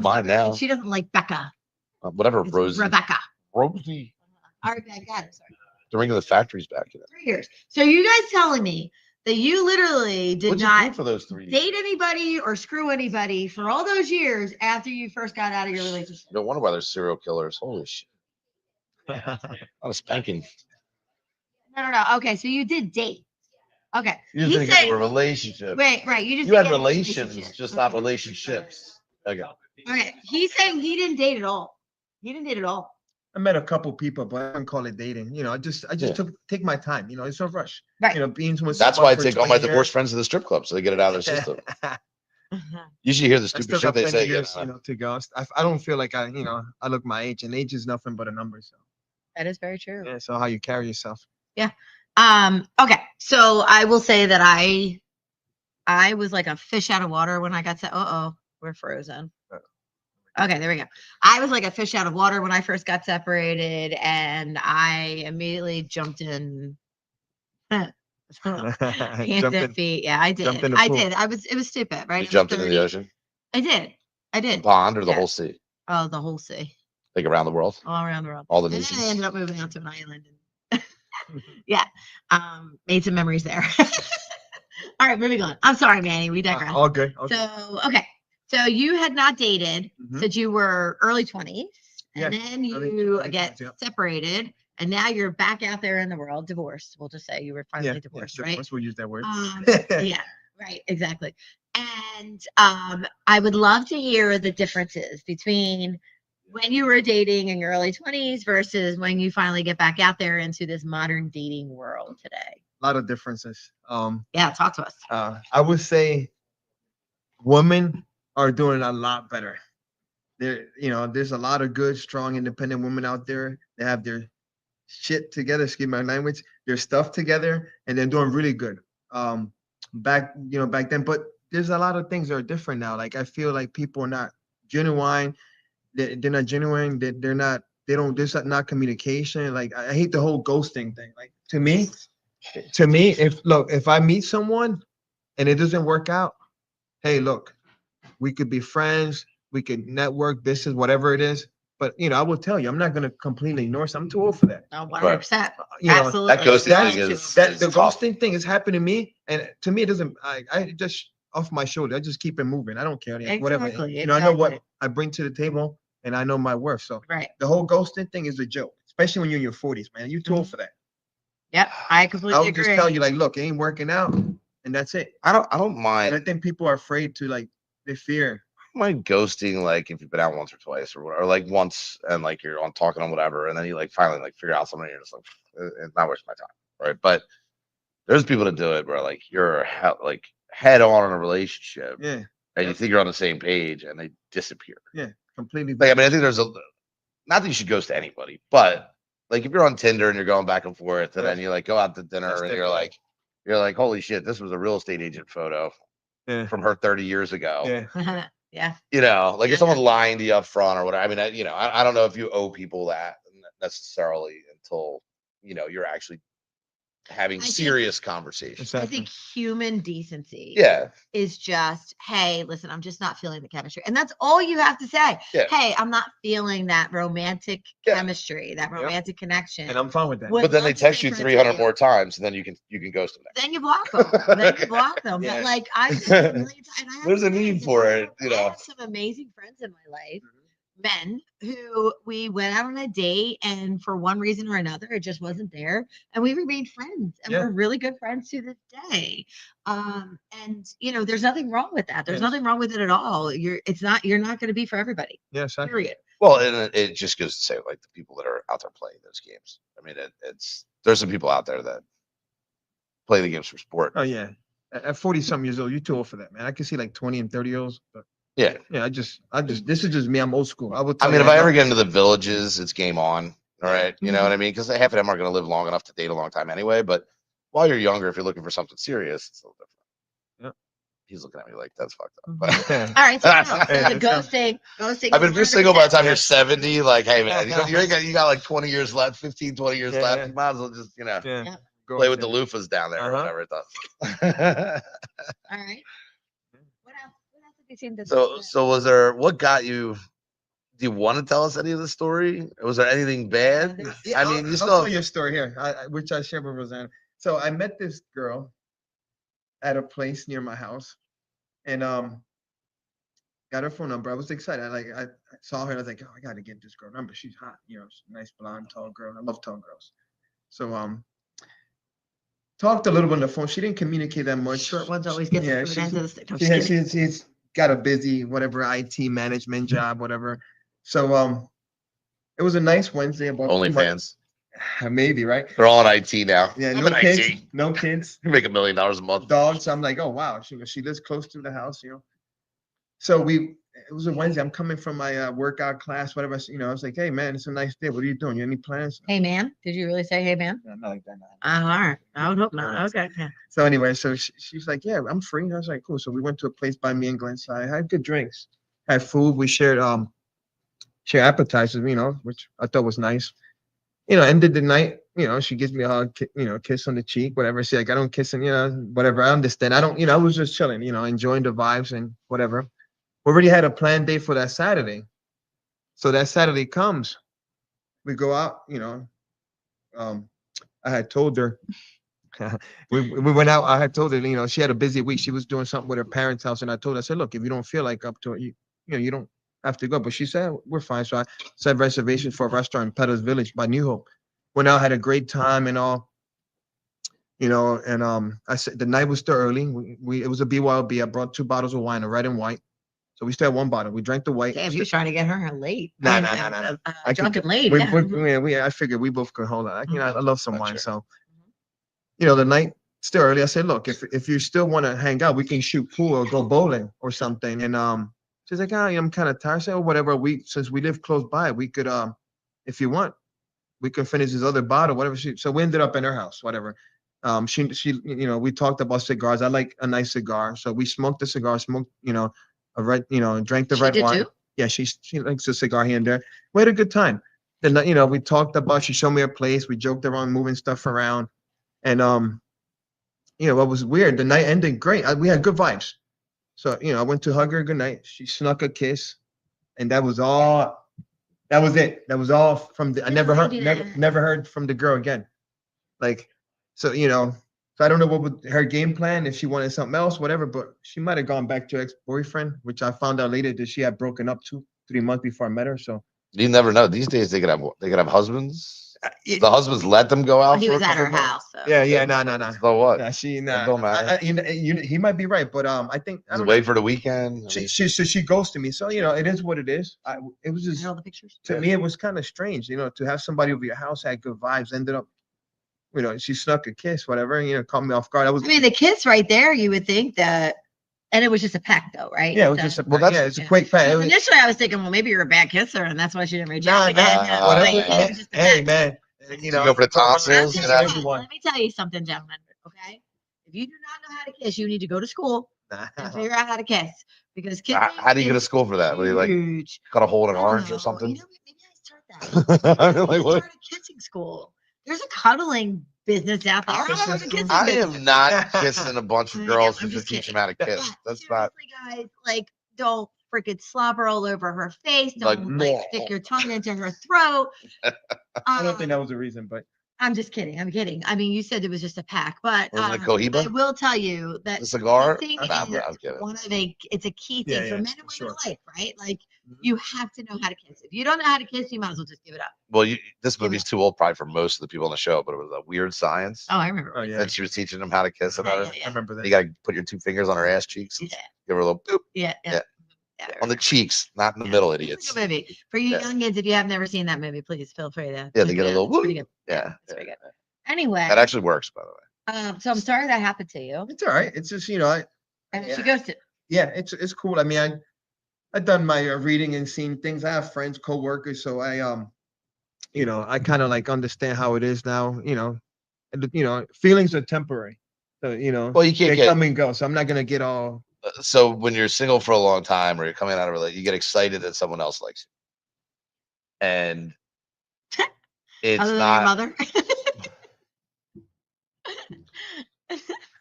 Mine now. She doesn't like Becca. Whatever, It's Rosie. Rebecca. Rosie. All right, Ben, got it. Sorry. During the factories back in it. 3 years. So you guys telling me that you literally did What'd you not do for those 3 years? date anybody or screw anybody for all those years after you first got out of your relationship? No wonder why there's serial killers. Holy shit. A lot of spanking. No. Okay, so you did date. Okay. You just He didn't get said, into a relationship. right. You just You had didn't get into a relations, relationship. just not relationships. Okay. Okay. He's saying he didn't date at all. He didn't date at all. I met a couple people, but I wouldn't call it dating. You know, I just Yeah. take my time. You know, it's no rush. Right. You know, being with That's someone why I for take all 20 my years, divorced friends to the strip club so they get it out of their system. Uh-huh. You should hear the I stupid still shit got they plenty say. of years, you know, to go. I don't feel like I look my age, and age is nothing but a number. So That is very true. yeah, so how you carry yourself. Okay. So I will say that I was like a fish out of water when I got to we're frozen. Okay, there we go. I was like a fish out of water when I first got separated, and I immediately jumped in. Hands Jumped and in- feet. Yeah, I did. jumped in the I pool. did. It was stupid, right? You I was jumped into 30. the ocean, I did. the pond, or the Yeah. whole sea, Oh, the whole sea, like around the world, all around the world. all the And then I nations. ended up moving out to an island. And yeah, made some memories there. All right, moving on. I'm sorry, Manny. We digress. All good. Okay. So, okay. So you had not dated Mhm. since you were early 20s. And Yeah, then early you 20s, get yeah. separated. And now you're back out there in the world, divorced. We'll just say you were finally Yeah, divorced, yeah, right? divorce, we'll use that word. Yeah, right, exactly. And I would love to hear the differences between when you were dating in your early 20s versus when you finally get back out there into this modern dating world today. A lot of differences. Yeah, talk to us. I would say women are doing a lot better. There's a lot of good, strong, independent women out there that have their shit together, excuse my language, their stuff together, and they're doing really good. Back then, but there's a lot of things that are different now. Like I feel like people are not genuine. They're not genuine. They're not. They don't. There's not communication. Like I hate the whole ghosting thing. Like to me, if I meet someone and it doesn't work out, hey, look, we could be friends, we could network, this is whatever it is. But I will tell you, I'm not gonna completely ignore some. I'm too old for that. Oh, 100%. You know, Absolutely. That ghosting That- thing is that the tough. ghosting thing has happened to me, and to me, it doesn't. I just off my shoulder. I just keep it moving. I don't care. Whatever. Exactly, I know what exactly. I bring to the table, and I know my worth. So Right. the whole ghosting thing is a joke, especially when you're in your 40s, man. You're too old for that. Yep. I I completely would agree. just tell you, like, look, it ain't working out, and that's it. I don't And mind. I think people are afraid to they fear. Mind ghosting, like if you've been out once or twice or whatever, or like once and like you're on talking on whatever, and then you like finally like figure out something, and you're just like, it's not worth my time, right? But there's people that do it where like you're like head on in a relationship, Yeah, and you think you're on the same page, and they disappear. completely. Like I mean, I think there's not that you should ghost to anybody, but like if you're on Tinder and you're going back and forth, and Yeah. then you like go out to dinner, That's and different. you're like, holy shit, this was a real estate agent photo Yeah, from her 30 years ago. yeah. Yeah. Like Yeah. if someone's lying to you up front or whatever. I mean, I don't know if you owe people that necessarily until you're actually having I think- serious conversations. I Exactly. think human decency Yeah, is just, hey, listen, I'm just not feeling the chemistry. And that's all you have to say. Yeah. Hey, I'm not feeling that romantic Yeah. chemistry, that romantic connection. And I'm fine with that. Would but then they love to text stay you friends 300 with you. more times, and then you can ghost them. Then you block them. Then you block them. Yeah. But like I've said a million times, and I have There's a friends, need and for I it, have- you know. I have some amazing friends in my life, men who we went out on a date, and for one reason or another, it just wasn't there, and we remained friends, and Yeah. we're really good friends to this day. And there's nothing wrong with that. There's Yes. nothing wrong with it at all. You're not going to be for everybody. Yeah, exactly. Period. Well, and it just goes to say, like the people that are out there playing those games. I mean, there's some people out there that play the games for sport. Oh yeah. At 40 something years old, you're too old for that, man. I can see like 20 and 30-year-olds, but Yeah. yeah, this is just me. I'm old school. I would. I Tell mean, you if I right ever now, get into the villages, it's game on. All right. You know Mhm. what I mean? Because half of them aren't going to live long enough to date a long time anyway. But while you're younger, if you're looking for something serious, it's a little different. Yeah. He's looking at me like that's fucked up. Mhm. All right, so no, Hey, the that's ghosting. I mean, if you're single by the time you're 100%. 70, like, hey man, you got like 20 years left, 15, 20 years Yeah, left. yeah. You might as well just Yeah. Go play on, with the Tim. loofahs down there or Uh-huh. whatever it does. All right. What else have you seen this? So was there? What got you? Do you want to tell us any of the story? Was there anything bad? there's- I mean, you I'll still tell have- you a story here, which I shared with Rosanna. So I met this girl at a place near my house, and got her phone number. I was excited. I saw her. And I was like, oh, I got to get this girl number. She's hot. You know, she's a nice blonde, tall girl. I love tall girls. So talked a little bit on the phone. She didn't communicate that much. Short ones always get the Yeah, short she's- end of the stick. No, She just has, kidding. she's got a busy whatever IT management job, whatever. So it was a nice Wednesday. About 2 months- OnlyFans. maybe right. They're all in IT now. Yeah, I'm no in kids, IT. no kids, You make $1 million a month. dogs. I'm like, oh wow, she lives close to the house, you know. So it was a Wednesday. I'm coming from my workout class, whatever. I was like, hey man, it's a nice day. What are you doing? You have any plans? Hey, man. Did you really say hey, man? No, not like that. No. All right. I would hope not. Okay. Yeah. So anyway, so she's like, yeah, I'm free. I was like, cool. So we went to a place by me in Glenside. Had good drinks, had food. We shared share appetizers, you know, which I thought was nice. You know, ended the night. You know, she gives me a hug, kiss on the cheek, whatever. She like, I don't kiss and whatever. I understand. I don't, I was just chilling, enjoying the vibes and whatever. We already had a planned day for that Saturday. So that Saturday comes, we go out, I had told her we went out. I had told her, she had a busy week. She was doing something with her parents' house. And I told her, I said, look, if you don't feel like up to it, you don't have to go. But she said, we're fine. So I set reservations for a restaurant in Peters Village by New Hope. Went out, had a great time and all, and I said the night was still early. It was a BYOB. I brought 2 bottles of wine, a red and white. So we still had 1 bottle. We drank the white. Damn, you was trying to get her late. Nah, I mean, nah. I could- drunk and late. We, Yeah. I figured we both could hold on. I love some That's wine. right. So, the night still early. I said, look, if you still want to hang out, we can shoot pool or go bowling or something. And she's like, oh, I'm kind of tired. I said, oh, whatever. Since we live close by, we could if you want, we could finish this other bottle, whatever. So we ended up in her house, whatever. She we talked about cigars. I like a nice cigar, so we smoked the cigar, smoked a red, drank the She red did wine. too? Yeah, she likes a cigar here and there. We had a good time. Then we talked about. She showed me her place. We joked around, moving stuff around, and what was weird. The night ended great. We had good vibes. So I went to hug her good night. She snuck a kiss, and that was all. That was it. That was all from the. I never heard, never heard from the girl again. Like, so so I don't know what was her game plan, if she wanted something else, whatever. But she might have gone back to her ex-boyfriend, which I found out later that she had broken up 2-3 months before I met her. So You never know. These days they could have husbands. The husbands let them go out. He for was a at her couple months? house. So. yeah, no. So what? Nah, she It nah. don't matter. He might be right, but I think I Just don't wait know. for the weekend. I mean, She ghosted me, so it is what it is. It was And just all the pictures. to me it was kind of strange, to have somebody over your house, had good vibes, ended up, she snuck a kiss, whatever, caught me off guard. I was I mean, the kiss right there, you would think that, and it was just a pack though, right? yeah, it was So- just a Well, that's- yeah, it's a quick pack. It was- Initially, I was thinking, well, maybe you're a bad kisser, and that's why she didn't reach Nah, out again. nah, Like, whatever, it was just a Hey pack. man, You go for the tonsils, I'll you tell know? you what, everyone. let me tell you something, gentlemen. Okay, if you do not know how to kiss, you need to go to school and figure out how to kiss because kissing. How do you go to is school for that? What do you like? huge. Got a hole in I an don't orange know. or something? You know, maybe I start that. I mean, like, what? Start a kissing school. There's a cuddling business out there. Kissing There's a school? kissing I business. am not kissing a bunch of I girls know, I'm to just teach kidding. them how to But kiss. That's not. seriously, guys, like, don't freaking slobber all over her face. Like, Don't like stick your tongue into her throat. I don't think that was the reason, but I'm just kidding. I'm kidding. I mean, you said it was just a pack, but Wasn't it I Cohiba? will tell you that The cigar? kissing Nah, is I'm kidding. it's a key thing Yeah, for yeah, men and for women sure. alike, right? Like Mhm. you have to know how to kiss. If you don't know how to kiss, you might as well just give it up. Well, this movie's too old probably for most of the people on the show, but it was a Weird Science. Oh, I remember. Oh, yeah. And she was teaching them how to kiss and Yeah, her. yeah, I yeah. remember that. You got to put your 2 fingers on her ass cheeks. Yeah, Give her a little boop yeah, yeah. Yeah. Yeah, I on the remember. cheeks, not in the Yeah. middle, It's idiots. a good movie. For you Yeah. young kids, if you have never seen that movie, please feel free to. Yeah, check they it get a out. little It's pretty woo. good. Yeah, it's pretty yeah. good. Anyway, That actually works, by the way. so I'm sorry that happened to you. It's all right. It's just And yeah. she ghosted. yeah, it's cool. I mean, I've done my reading and seen things. I have friends, co-workers, so I I kind of like understand how it is now. And feelings are temporary. So Well, you can't they get. come and go. So I'm not gonna get all. So when you're single for a long time or you're coming out of a relationship, you get excited that someone else likes you, and it's Other than your not. mother.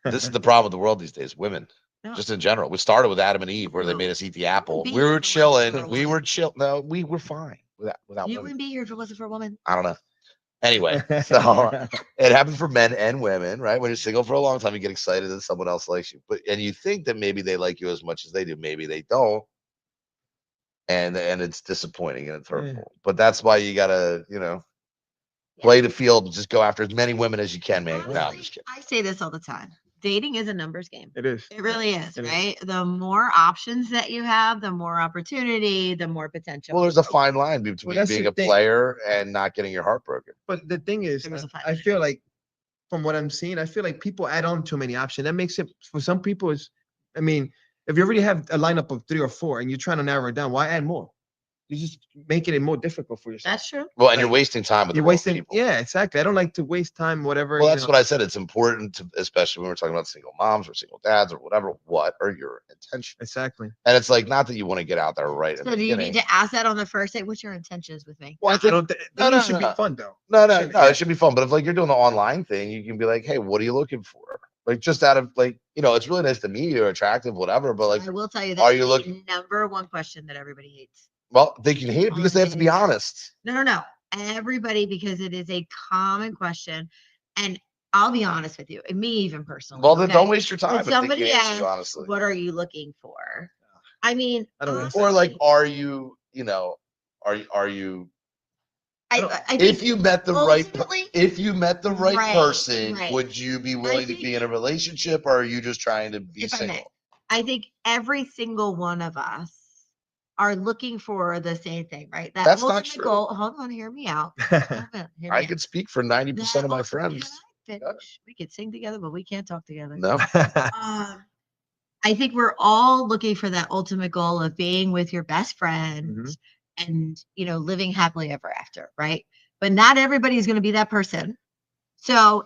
This is the problem with the world these days. Women, No. Just in general. We started with Adam and Eve, where they No. made us eat the apple. be We here were if it wasn't for chilling. a We were woman. chill. No, we were fine without You women. wouldn't be here if it wasn't for a woman. I don't know. Anyway, so it happens for men and women, right? When you're single for a long time, you get excited that someone else likes you, and you think that maybe they like you as much as they do. Maybe they don't, and it's disappointing and it's hurtful. But that's why you gotta, play the field. Just go after as many women as you can, man. No, I'm Honestly, just kidding. I say this all the time. Dating is a numbers game. It is. It really is, It is. right? The more options that you have, the more opportunity, the more potential. Well, there's a fine line between that's being the a thing. player and not getting your heart broken. But the thing is, There was a fine I line. feel like from what I'm seeing, I feel like people add on too many options. That makes it for some people is, I mean, if you already have a lineup of 3 or 4 and you're trying to narrow it down, why add more? You're just making it more difficult for yourself. That's true. Well, and you're Like, wasting time with You're the wrong wasting. people. Yeah, exactly. I don't like to waste time. Whatever. Well, that's what I said. It's important to, especially when we're talking about single moms or single dads or whatever. What are your intentions? Exactly. And it's like not that you want to get out there right in So the do you beginning. need to ask that on the first date? What's your intentions with me? Well, I I think don't. no, It should no. be fun though. no, Yeah. it should be fun. But if like you're doing the online thing, you can be like, hey, what are you looking for? Like just out of like, it's really nice to meet you, attractive, whatever. But like, I will tell you that are you looking? number one question that everybody hates. Well, they can hate it because they have to be Honestly. honest. No. Everybody, because it is a common question. And I'll be honest with you, and me even personally. Well, then okay? don't waste your time When if they somebody can't answer you asks, honestly. what are you looking for? I mean, I don't want Or like, honestly, are you, are you? I think If you met the right, ultimately, Right, person, right. would you be willing to be in a relationship, or are you just trying to be if I may, single? I think every single one of us are looking for the same thing, right? That That's not ultimate true. goal. Hold on, hear me out. Hold on, hear I me could speak for 90% of my Can friends. I finish? We could sing together, but we can't talk together. No, I think we're all looking for that ultimate goal of being with your best friend Mhm. and, living happily ever after, right? But not everybody is going to be that person. So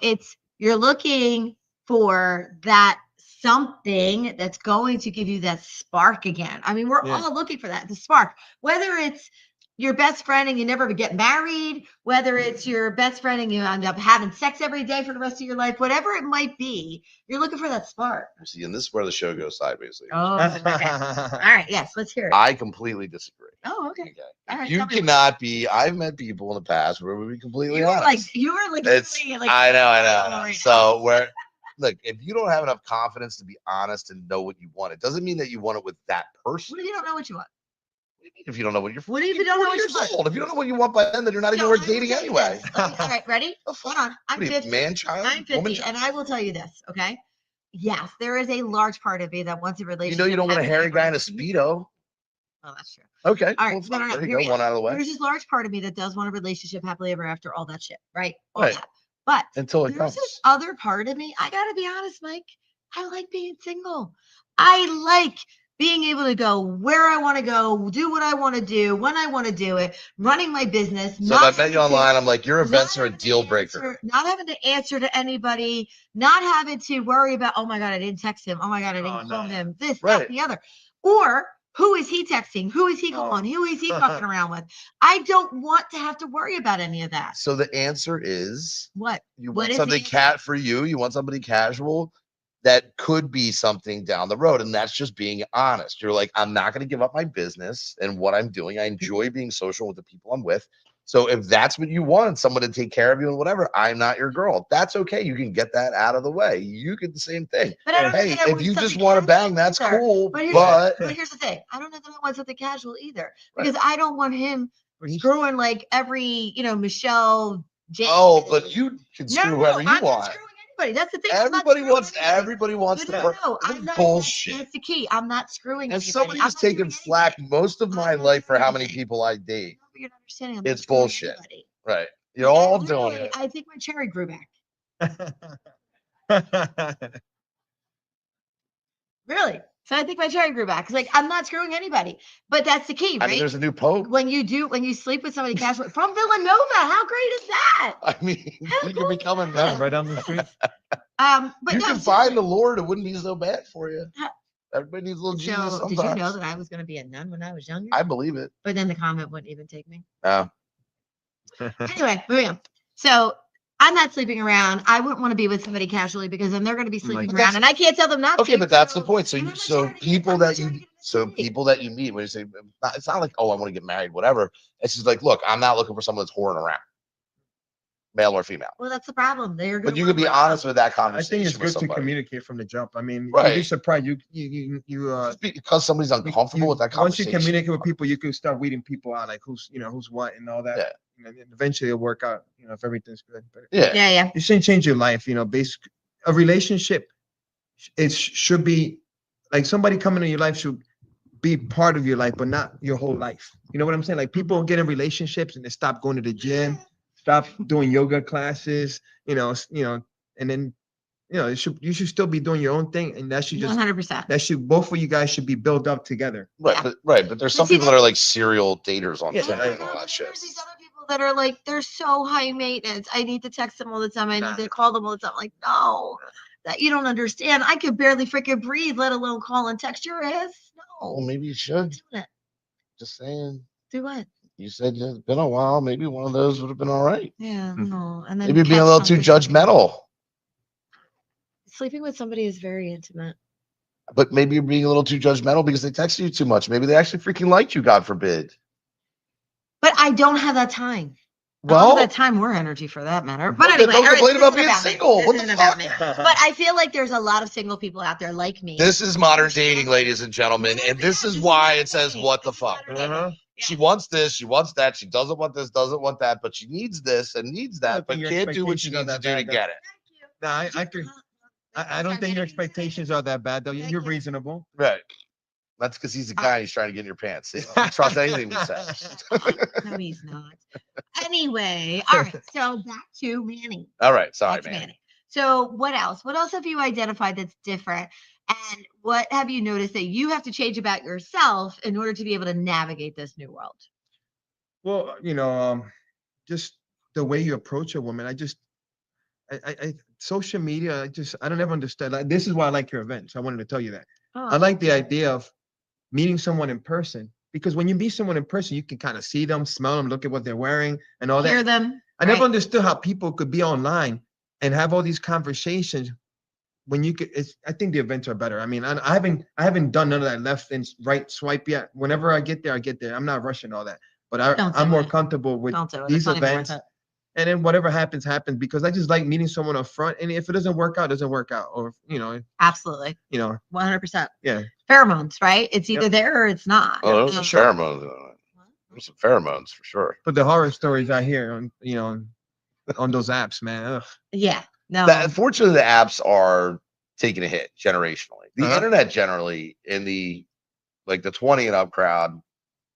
you're looking for that something that's going to give you that spark again. I mean, we're Yeah. all looking for that, the spark, whether it's your best friend and you never get married, whether it's your best friend and you end up having sex every day for the rest of your life, whatever it might be, you're looking for that spark. see, and this is where the show goes sideways. Oh, okay. All right. Yes, let's hear it. I completely disagree. Oh, okay. All right, You tell me cannot be. I've met people in the past where we be completely you were honest. It's, literally like I know. right now. So where, look, if you don't have enough confidence to be honest and know what you want, it doesn't mean that you want it with that person. What if you don't know what you want? If you don't know what you're, What if you don't know what you years want? old? If you don't know what you want by then you're not even worth dating anyway. All right, ready? Hold on. I'm What are you, 50. man child, I'm woman 50, child? and I will tell you this, okay? Yes, there is a large part of me that wants a relationship. You don't want a hairy guy in a happily Speedo. Oh, that's true. Okay. All right, well, no, fine. There you hear go. me One out. out of the way. There's this large part of me that does want a relationship happily ever after, all that shit, right? All Right. that. But Until it there's comes. this other part of me. I gotta be honest, Mike. I like being single. I like being able to go where I want to go, do what I want to do, when I want to do it, running my business. So if I met you online, I'm like, your events are a deal breaker. Not having to answer to anybody, not having to worry about, oh my God, I didn't text him. Oh my God, I didn't call him. This, that, the other. Or who is he texting? Who is he calling? Who is he fucking around with? I don't want to have to worry about any of that. So the answer is What? You What want is something for you. You want somebody casual that could be something down the road. And that's just being honest. You're like, I'm not going to give up my business and what I'm doing. I enjoy being social with the people I'm with. So if that's what you want, someone to take care of you and whatever, I'm not your girl. That's okay. You can get that out of the way. You get the same thing. But I don't Hey, know that I if want you just something want to bang, casual that's either. cool. But But here's the thing. I don't know that I want something casual either. Right. Because I don't want him screwing like every, Michelle J. oh, but you can screw No, whoever you I'm not want. screwing anybody. That's the thing. Everybody wants No, I'm not. bullshit. That's the key. I'm not screwing And anybody. somebody I'm was not taking doing flack anything. most of my I'm not life for doing how many anything. people I date. But you're not understanding. I'm not It's screwing bullshit. anybody. Right. You're And all doing literally, it. I think my cherry grew back. Really. So I think my cherry grew back. Like, I'm not screwing anybody. But that's the key, I right? mean, there's a new pope. When you sleep with somebody casual from Villanova, how great is that? I mean, How you cool can be coming is that? down. Right down the street. But You no, can find the Lord. It wouldn't be so bad for you. Huh. Everybody needs a little Jesus So sometimes. did you know that I was going to be a nun when I was younger? I believe it. But then the convent wouldn't even take me. No. Anyway, moving on. So I'm not sleeping around. I wouldn't want to be with somebody casually because then they're going to be sleeping Like- around, and I can't tell them not to. Okay, but that's the point. And I'm not trying to get- People I'm that not you trying to get so them to sleep. people that you meet when you say it's not like, oh, I want to get married, whatever. It's just like, look, I'm not looking for someone that's whoring around, male or female. Well, that's the problem. They're But gonna you wanna could be break honest up. with that I conversation think it's with good to somebody. communicate from the jump. I mean, you'd Right. be surprised. You Just because somebody's uncomfortable with that once you conversation. communicate with people, you can start weeding people out, like who's what and all that. Yeah. And then eventually it'll work out. If everything's good. But Yeah. Yeah. you shouldn't change your life. Basically, a relationship, should be like somebody coming in your life should be part of your life, but not your whole life. You know what I'm saying? Like people get in relationships and they stop going to the gym, stop doing yoga classes, and then you should still be doing your own thing, and that should just 100%. both of you guys should be built up together. Right, Yeah. but there's some see, people that are like serial daters on Yeah, Tinder I- and all that shit. There's these other people that are like, they're so high maintenance. I need to text them all the time. I need to call them all the time. Like, no, that you don't understand. I could barely freaking breathe, let alone call and text your ass. Well, No. maybe you I'm should. doing it. Just saying. Do what? You said it's been a while. Maybe one of those would have been all right. Yeah, Mhm. no. And then Maybe being a catch little too something. judgmental. Sleeping with somebody is very intimate. But maybe you're being a little too judgmental because they texted you too much. Maybe they actually freaking liked you, God forbid. But I don't have that time. I don't Well, have that time or energy for that matter. But then anyway, don't all right, complain this about isn't being me. single. This What the isn't about fuck? me. But I feel like there's a lot of single people out there like me. This is modern dating, ladies and gentlemen, and this is why it says, "What the fuck?" Uh-huh. She wants this, she wants that, she doesn't want this, doesn't want that, but she needs this and needs I that, don't but think your can't do what she expectations needs are to do that to bad, get it. No, I could. I don't think your expectations are that bad though. Thank You're you. reasonable. Right. That's because he's a guy. He's trying to get in your pants. He doesn't trust anything we say. No, he's not. Anyway, all right. So back to Manny. All right. Sorry, Back to man. Manny. So what else? What else have you identified that's different? And what have you noticed that you have to change about yourself in order to be able to navigate this new world? Well, just the way you approach a woman. Social media. I don't ever understand. Like this is why I like your events. I wanted to tell you that. I like the idea of meeting someone in person because when you meet someone in person, you can kind of see them, smell them, look at what they're wearing, and all Hear that. them. I never right? understood how people could be online and have all these conversations when you could. I think the events are better. I mean, I haven't done none of that left and right swipe yet. Whenever I get there, I get there. I'm not rushing all that, but Don't I'm do more it. comfortable with Don't do it. these It's not even worth events. it. And then whatever happens, happens because I just like meeting someone up front. And if it doesn't work out, it doesn't work out. Or Absolutely. 100%. Yeah. Pheromones, right? It's either Yep. there or it's not. Oh, those are Um, pheromones. There's some pheromones for sure. But the horror stories I hear on those apps, man. Ugh. Yeah. No. Unfortunately, the apps are taking a hit generationally. The Uh-huh. internet generally in the 20 and up crowd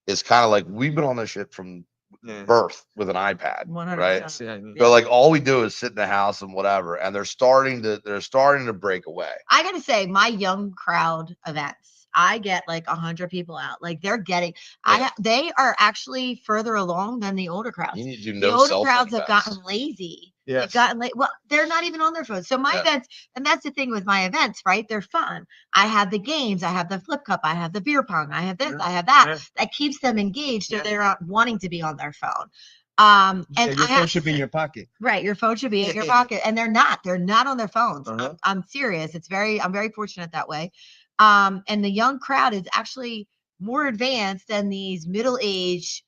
is kind of like we've been on this shit from Yeah. birth with an iPad, 100%. right? Yeah. But like all we do is sit in the house and whatever, and they're starting to break away. I gotta say, my young crowd events, I get like 100 people out. Like they're getting, Yeah. they are actually further along than the older crowds. You need to do The no older cell phone crowds have events. gotten lazy. Yes. They've gotten late. Well, they're not even on their phones. So my Yeah. events, and that's the thing with my events, right? They're fun. I have the games, I have the flip cup, I have the beer pong, I have this, Yeah. I have that. Yeah. That keeps them engaged, so Yeah. they're not wanting to be on their phone. Yeah, And your I phone have should be in your pocket. right, your phone should be in Yeah, your yeah. pocket, and they're not. They're not on their phones. Uh-huh. I'm serious. I'm very fortunate that way. And the young crowd is actually more advanced than these middle-age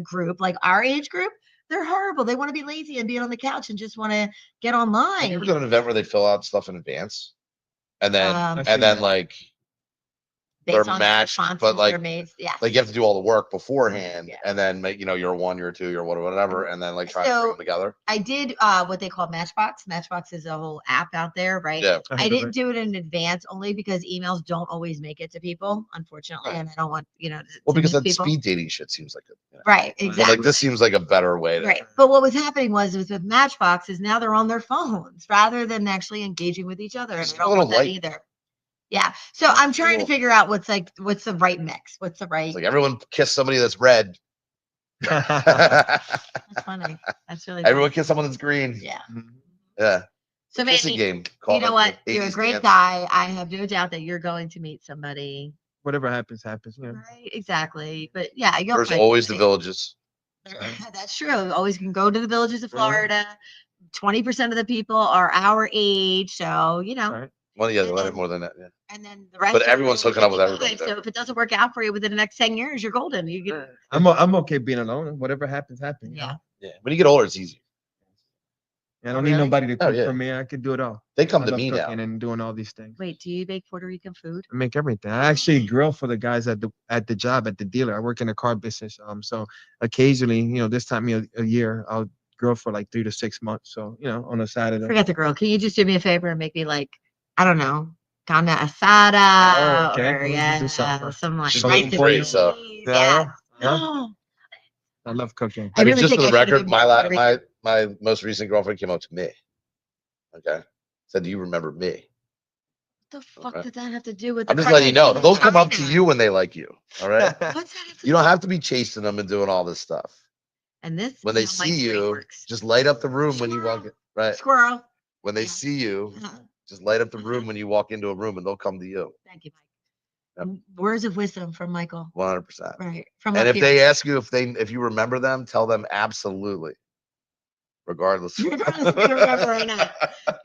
group, like our age group. They're horrible. They want to be lazy and be on the couch and just want to get Have online. you ever done an event where they fill out stuff in advance, and then Um, like based they're on matched, responses but they're like made. Yeah. you have to do all the work beforehand, Yeah. and then make you're a 1, you're a 2, you're whatever, and then like try to bring So them together. I did what they call Matchbox. Matchbox is a whole app out there, right? Yeah. I didn't do it in advance only because emails don't always make it to people, unfortunately, Right. and I don't want Well, to because miss that people. speed dating shit seems like Right, but exactly. like this seems like a better way to. Right. But what was happening was with Matchbox is now they're on their phones rather than actually engaging with each other. And Just I a don't little want that light. either. Yeah. So I'm trying to figure out what's the right mix. What's the right It's like everyone kiss somebody that's red. That's funny. That's really Everyone funny. kiss someone that's green. Yeah. Yeah. So Kissing maybe game. you know what? the You're a 80s great dance. guy. I have no doubt that you're going to meet somebody. Whatever happens, happens. Yeah. Right. Exactly. But yeah, you'll There's find always the somebody. villages. That's true. Always can go to the villages of Mhm. Florida, 20% of the people are our age. So, you know, Right. Well, yeah, And they let it then- more than that. Yeah. and then the rest. But of it everyone's over hooking up with 55. everybody, So though. if it doesn't work out for you within the next 10 years, you're golden. You get, I'm okay being alone. Whatever happens, happens. you yeah. know? Yeah. When you get older, it's easy. I don't Really? need nobody to Oh, cook yeah. for me. I could do it all. They come I to love me now. cooking and doing all these things. Wait, do you make Puerto Rican food? I make everything. I actually grill for the guys at the job at the dealer. I work in the car business. So occasionally, this time a year, I'll grill for like 3 to 6 months. So on a Saturday. Forget the girl. Can you just do me a favor and make me like, I don't know, carne asada Oh, okay. or We'll do something. some like She's rice gluten and free, peas. so- Yeah. Yeah. I love cooking. I I mean, really just think for the I should've record, been my Puerto Rican. my most recent girlfriend came up to me. Okay. Said, "Do you remember me?" What the fuck Okay. did that have to do with? I'm the just letting you know. pregnancy They'll with come up to China? you when they like you. All right. What's that have to You don't have to be chasing them and doing all this stuff. And this When they is how my see brain you, works. just light up the room when you walk in. Right. Squirrel. When they Yeah. see you, Uh-huh. just light up the Uh-huh. room when you walk into a room, and they'll come to you. Thank you, Mike. Yep. Words of wisdom from Michael. 100%. Right. From And up if they here. ask you if you remember them, tell them absolutely, regardless. Regardless if you remember or not.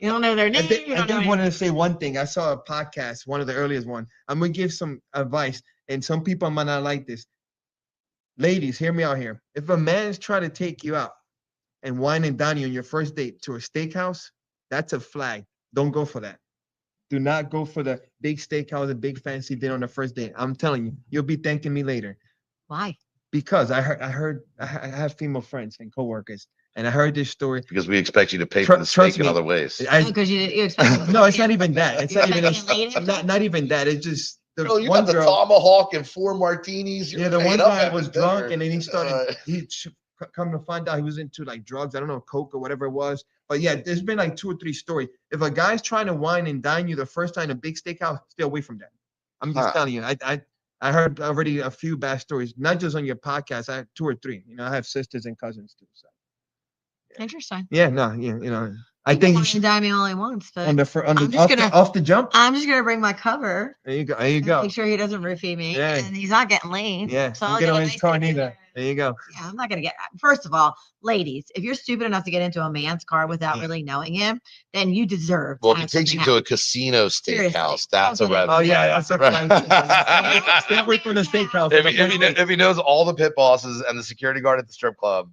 You don't know their I name. did, You I don't know did want anything. to say one thing. I saw a podcast, one of the earliest one. I'm gonna give some advice, and some people might not like this. Ladies, hear me out here. If a man's trying to take you out and wine and dine you on your first date to a steakhouse, that's a flag. Don't go for that. Do not go for the big steakhouse, a big fancy dinner on the first date. I'm telling you, you'll be thanking me later. Why? Because I have female friends and coworkers, and I heard this story. Because we expect you to pay Tru- for the trust steak in me, other ways. Because you expect No, it's not even that. It's You're not even expecting a lady? not even that. It's just the Girl, you one got the girl. tomahawk and 4 martinis. You're Yeah, the paying one up guy after was dinner. drunk, and then he started. Come to find out he was into like drugs. I don't know, coke or whatever it was. But yeah, there's been like 2 or 3 stories. If a guy's trying to wine and dine you the first time in a big steakhouse, stay away from that. I'm just Huh. telling you. I heard already a few bad stories, not just on your podcast. I had 2 or 3. I have sisters and cousins too. So Interesting. yeah, no, yeah, I think you should dime me all he wants, but on the I'm just gonna- off the jump. I'm just gonna bring my cover. There you go. There you and go. Make sure he doesn't roofie me, Yeah. and he's not getting laid. Yeah, So don't I'll get get on a his nice car steak neither. dinner. There you go. Yeah, I'm not gonna get. First of all, ladies, if you're stupid enough to get into a man's car without really knowing him, then you deserve. Well, to if he have takes you something to a casino Seriously, steakhouse, that's a don't get red into Oh flag. yeah, that's a Right. Stay away from the steakhouse. If he knows all the pit bosses and the security guard at the strip club,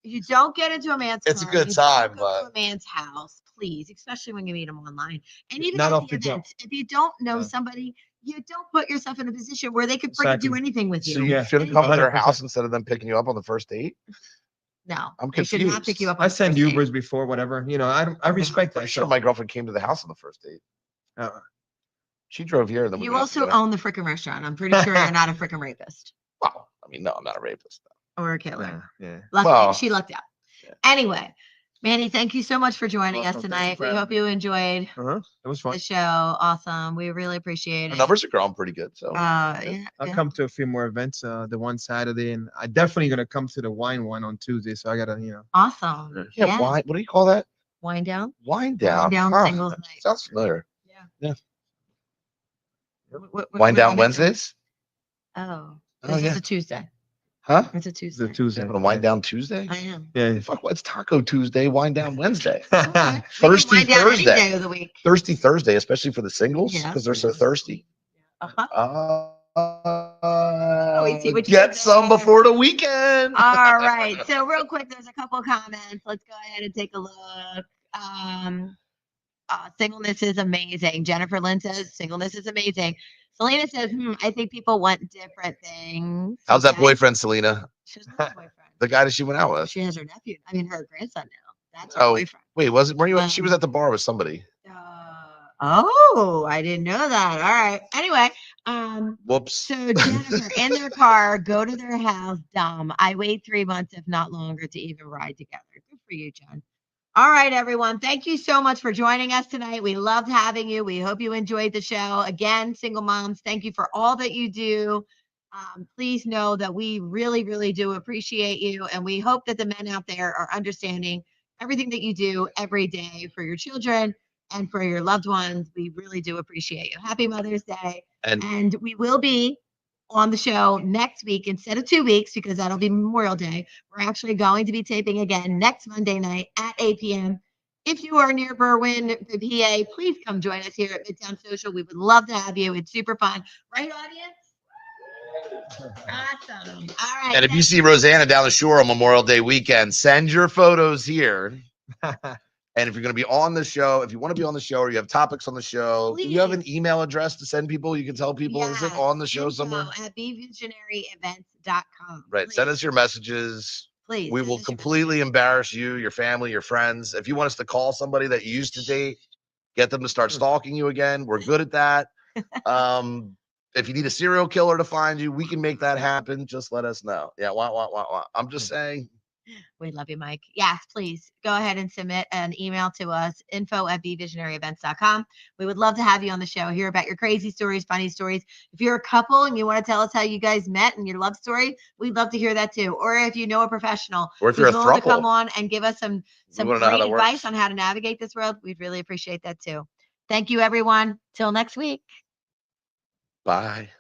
You don't get into a man's It's a car. good you time, don't go to but- a man's house, please, especially when you meet him online. And even Not at off the the jump. event, if you don't know Yeah. somebody, you don't put yourself in a position where they could freaking do Exactly. anything with so you. you Yeah, shouldn't come to their 100%. house instead of them picking you up on the first date. No, I'm they should not pick you confused. up. On I the send first date. Ubers before, whatever. I respect Pretty that. sure my girlfriend came to the house on the first date. Uh, She drove here. And then we You went out to also dinner. own the freaking restaurant. I'm pretty sure you're not a freaking rapist Well, I mean, no, I'm not a rapist. or a killer. yeah. Luckily, Well, she lucked out. yeah. Anyway, Manny, thank you so much for joining us Welcome. Thank you tonight. for We having hope me. you enjoyed It was fun. the show. Awesome. We really appreciate The it. numbers are growing pretty good. So Yeah, I'll yeah. come to a few more events. The one Saturday, and I definitely gonna come to the wine one on Tuesday. So I gotta. Awesome. yeah, Yeah. wine. What do you call that? Wind down. Wine down. down Huh, singles that night. Sounds familiar. What Wine does down that mean? Wednesdays. Oh, Oh this yeah. is a Tuesday. Huh? It's a It's Tuesday. a Tuesday. Having a wine down Tuesday. I am. Yeah. Fuck, what's Taco Tuesday? Wine down Wednesday. Okay. We can Thirsty wind down any Thursday. day of the week. Thirsty Thursday, especially for the singles, Yeah. because they're so thirsty. Uh-huh. we see what you Get did some there. before the weekend. All right. So real quick, there's a couple comments. Let's go ahead and take a look. Singleness is amazing. Jennifer Lynn says singleness is amazing. Selena says, I think people want different things. How's that Okay. boyfriend, Selena? She doesn't have a boyfriend. The guy that she went out with. She has her nephew. I mean, her grandson now. That's her Oh, boyfriend. wait, was it? Were you? She was Um, at the bar with somebody. Oh, I didn't know that. All right. Anyway, Whoops. so Jennifer in their car, go to their house. Dumb. I wait 3 months, if not longer, to even ride together. Good for you, Jen. All right, everyone. Thank you so much for joining us tonight. We loved having you. We hope you enjoyed the show. Again, single moms, thank you for all that you do. Please know that we really, really do appreciate you. And we hope that the men out there are understanding everything that you do every day for your children and for your loved ones. We really do appreciate you. Happy Mother's Day. And And we will be on the show next week instead of 2 weeks because that'll be Memorial Day. We're actually going to be taping again next Monday night at 8 p.m. If you are near Berwyn, PA, please come join us here at Midtown Social. We would love to have you. It's super fun. Right, audience? Awesome. All right. And if you see Rosanna down the shore on Memorial Day weekend, send your photos here. And if you're going to be on the show, if you want to be on the show or you have topics on the show, do you have an Please. email address to send people? You can tell people, is it on the show somewhere? At bvisionaryevents.com. Right. Send us your messages. Please. We send will us your completely embarrass you, your family, your friends. If you want us to call somebody that you used to date, get them to start stalking you again. We're good at that. If you need a serial killer to find you, we can make that happen. Just let us know. Yeah, I'm just saying. We love you, Mike. Yes, please go ahead and submit an email to us, info@bvisionaryevents.com. We would love to have you on the show, hear about your crazy stories, funny stories. If you're a couple and you want to tell us how you guys met and your love story, we'd love to hear that too. Or if you know a professional Or if who's you're a willing to come throuple. on and give us some wanna know how great that advice works. on how to navigate this world, we'd really appreciate that too. Thank you, everyone. Till next week. Bye.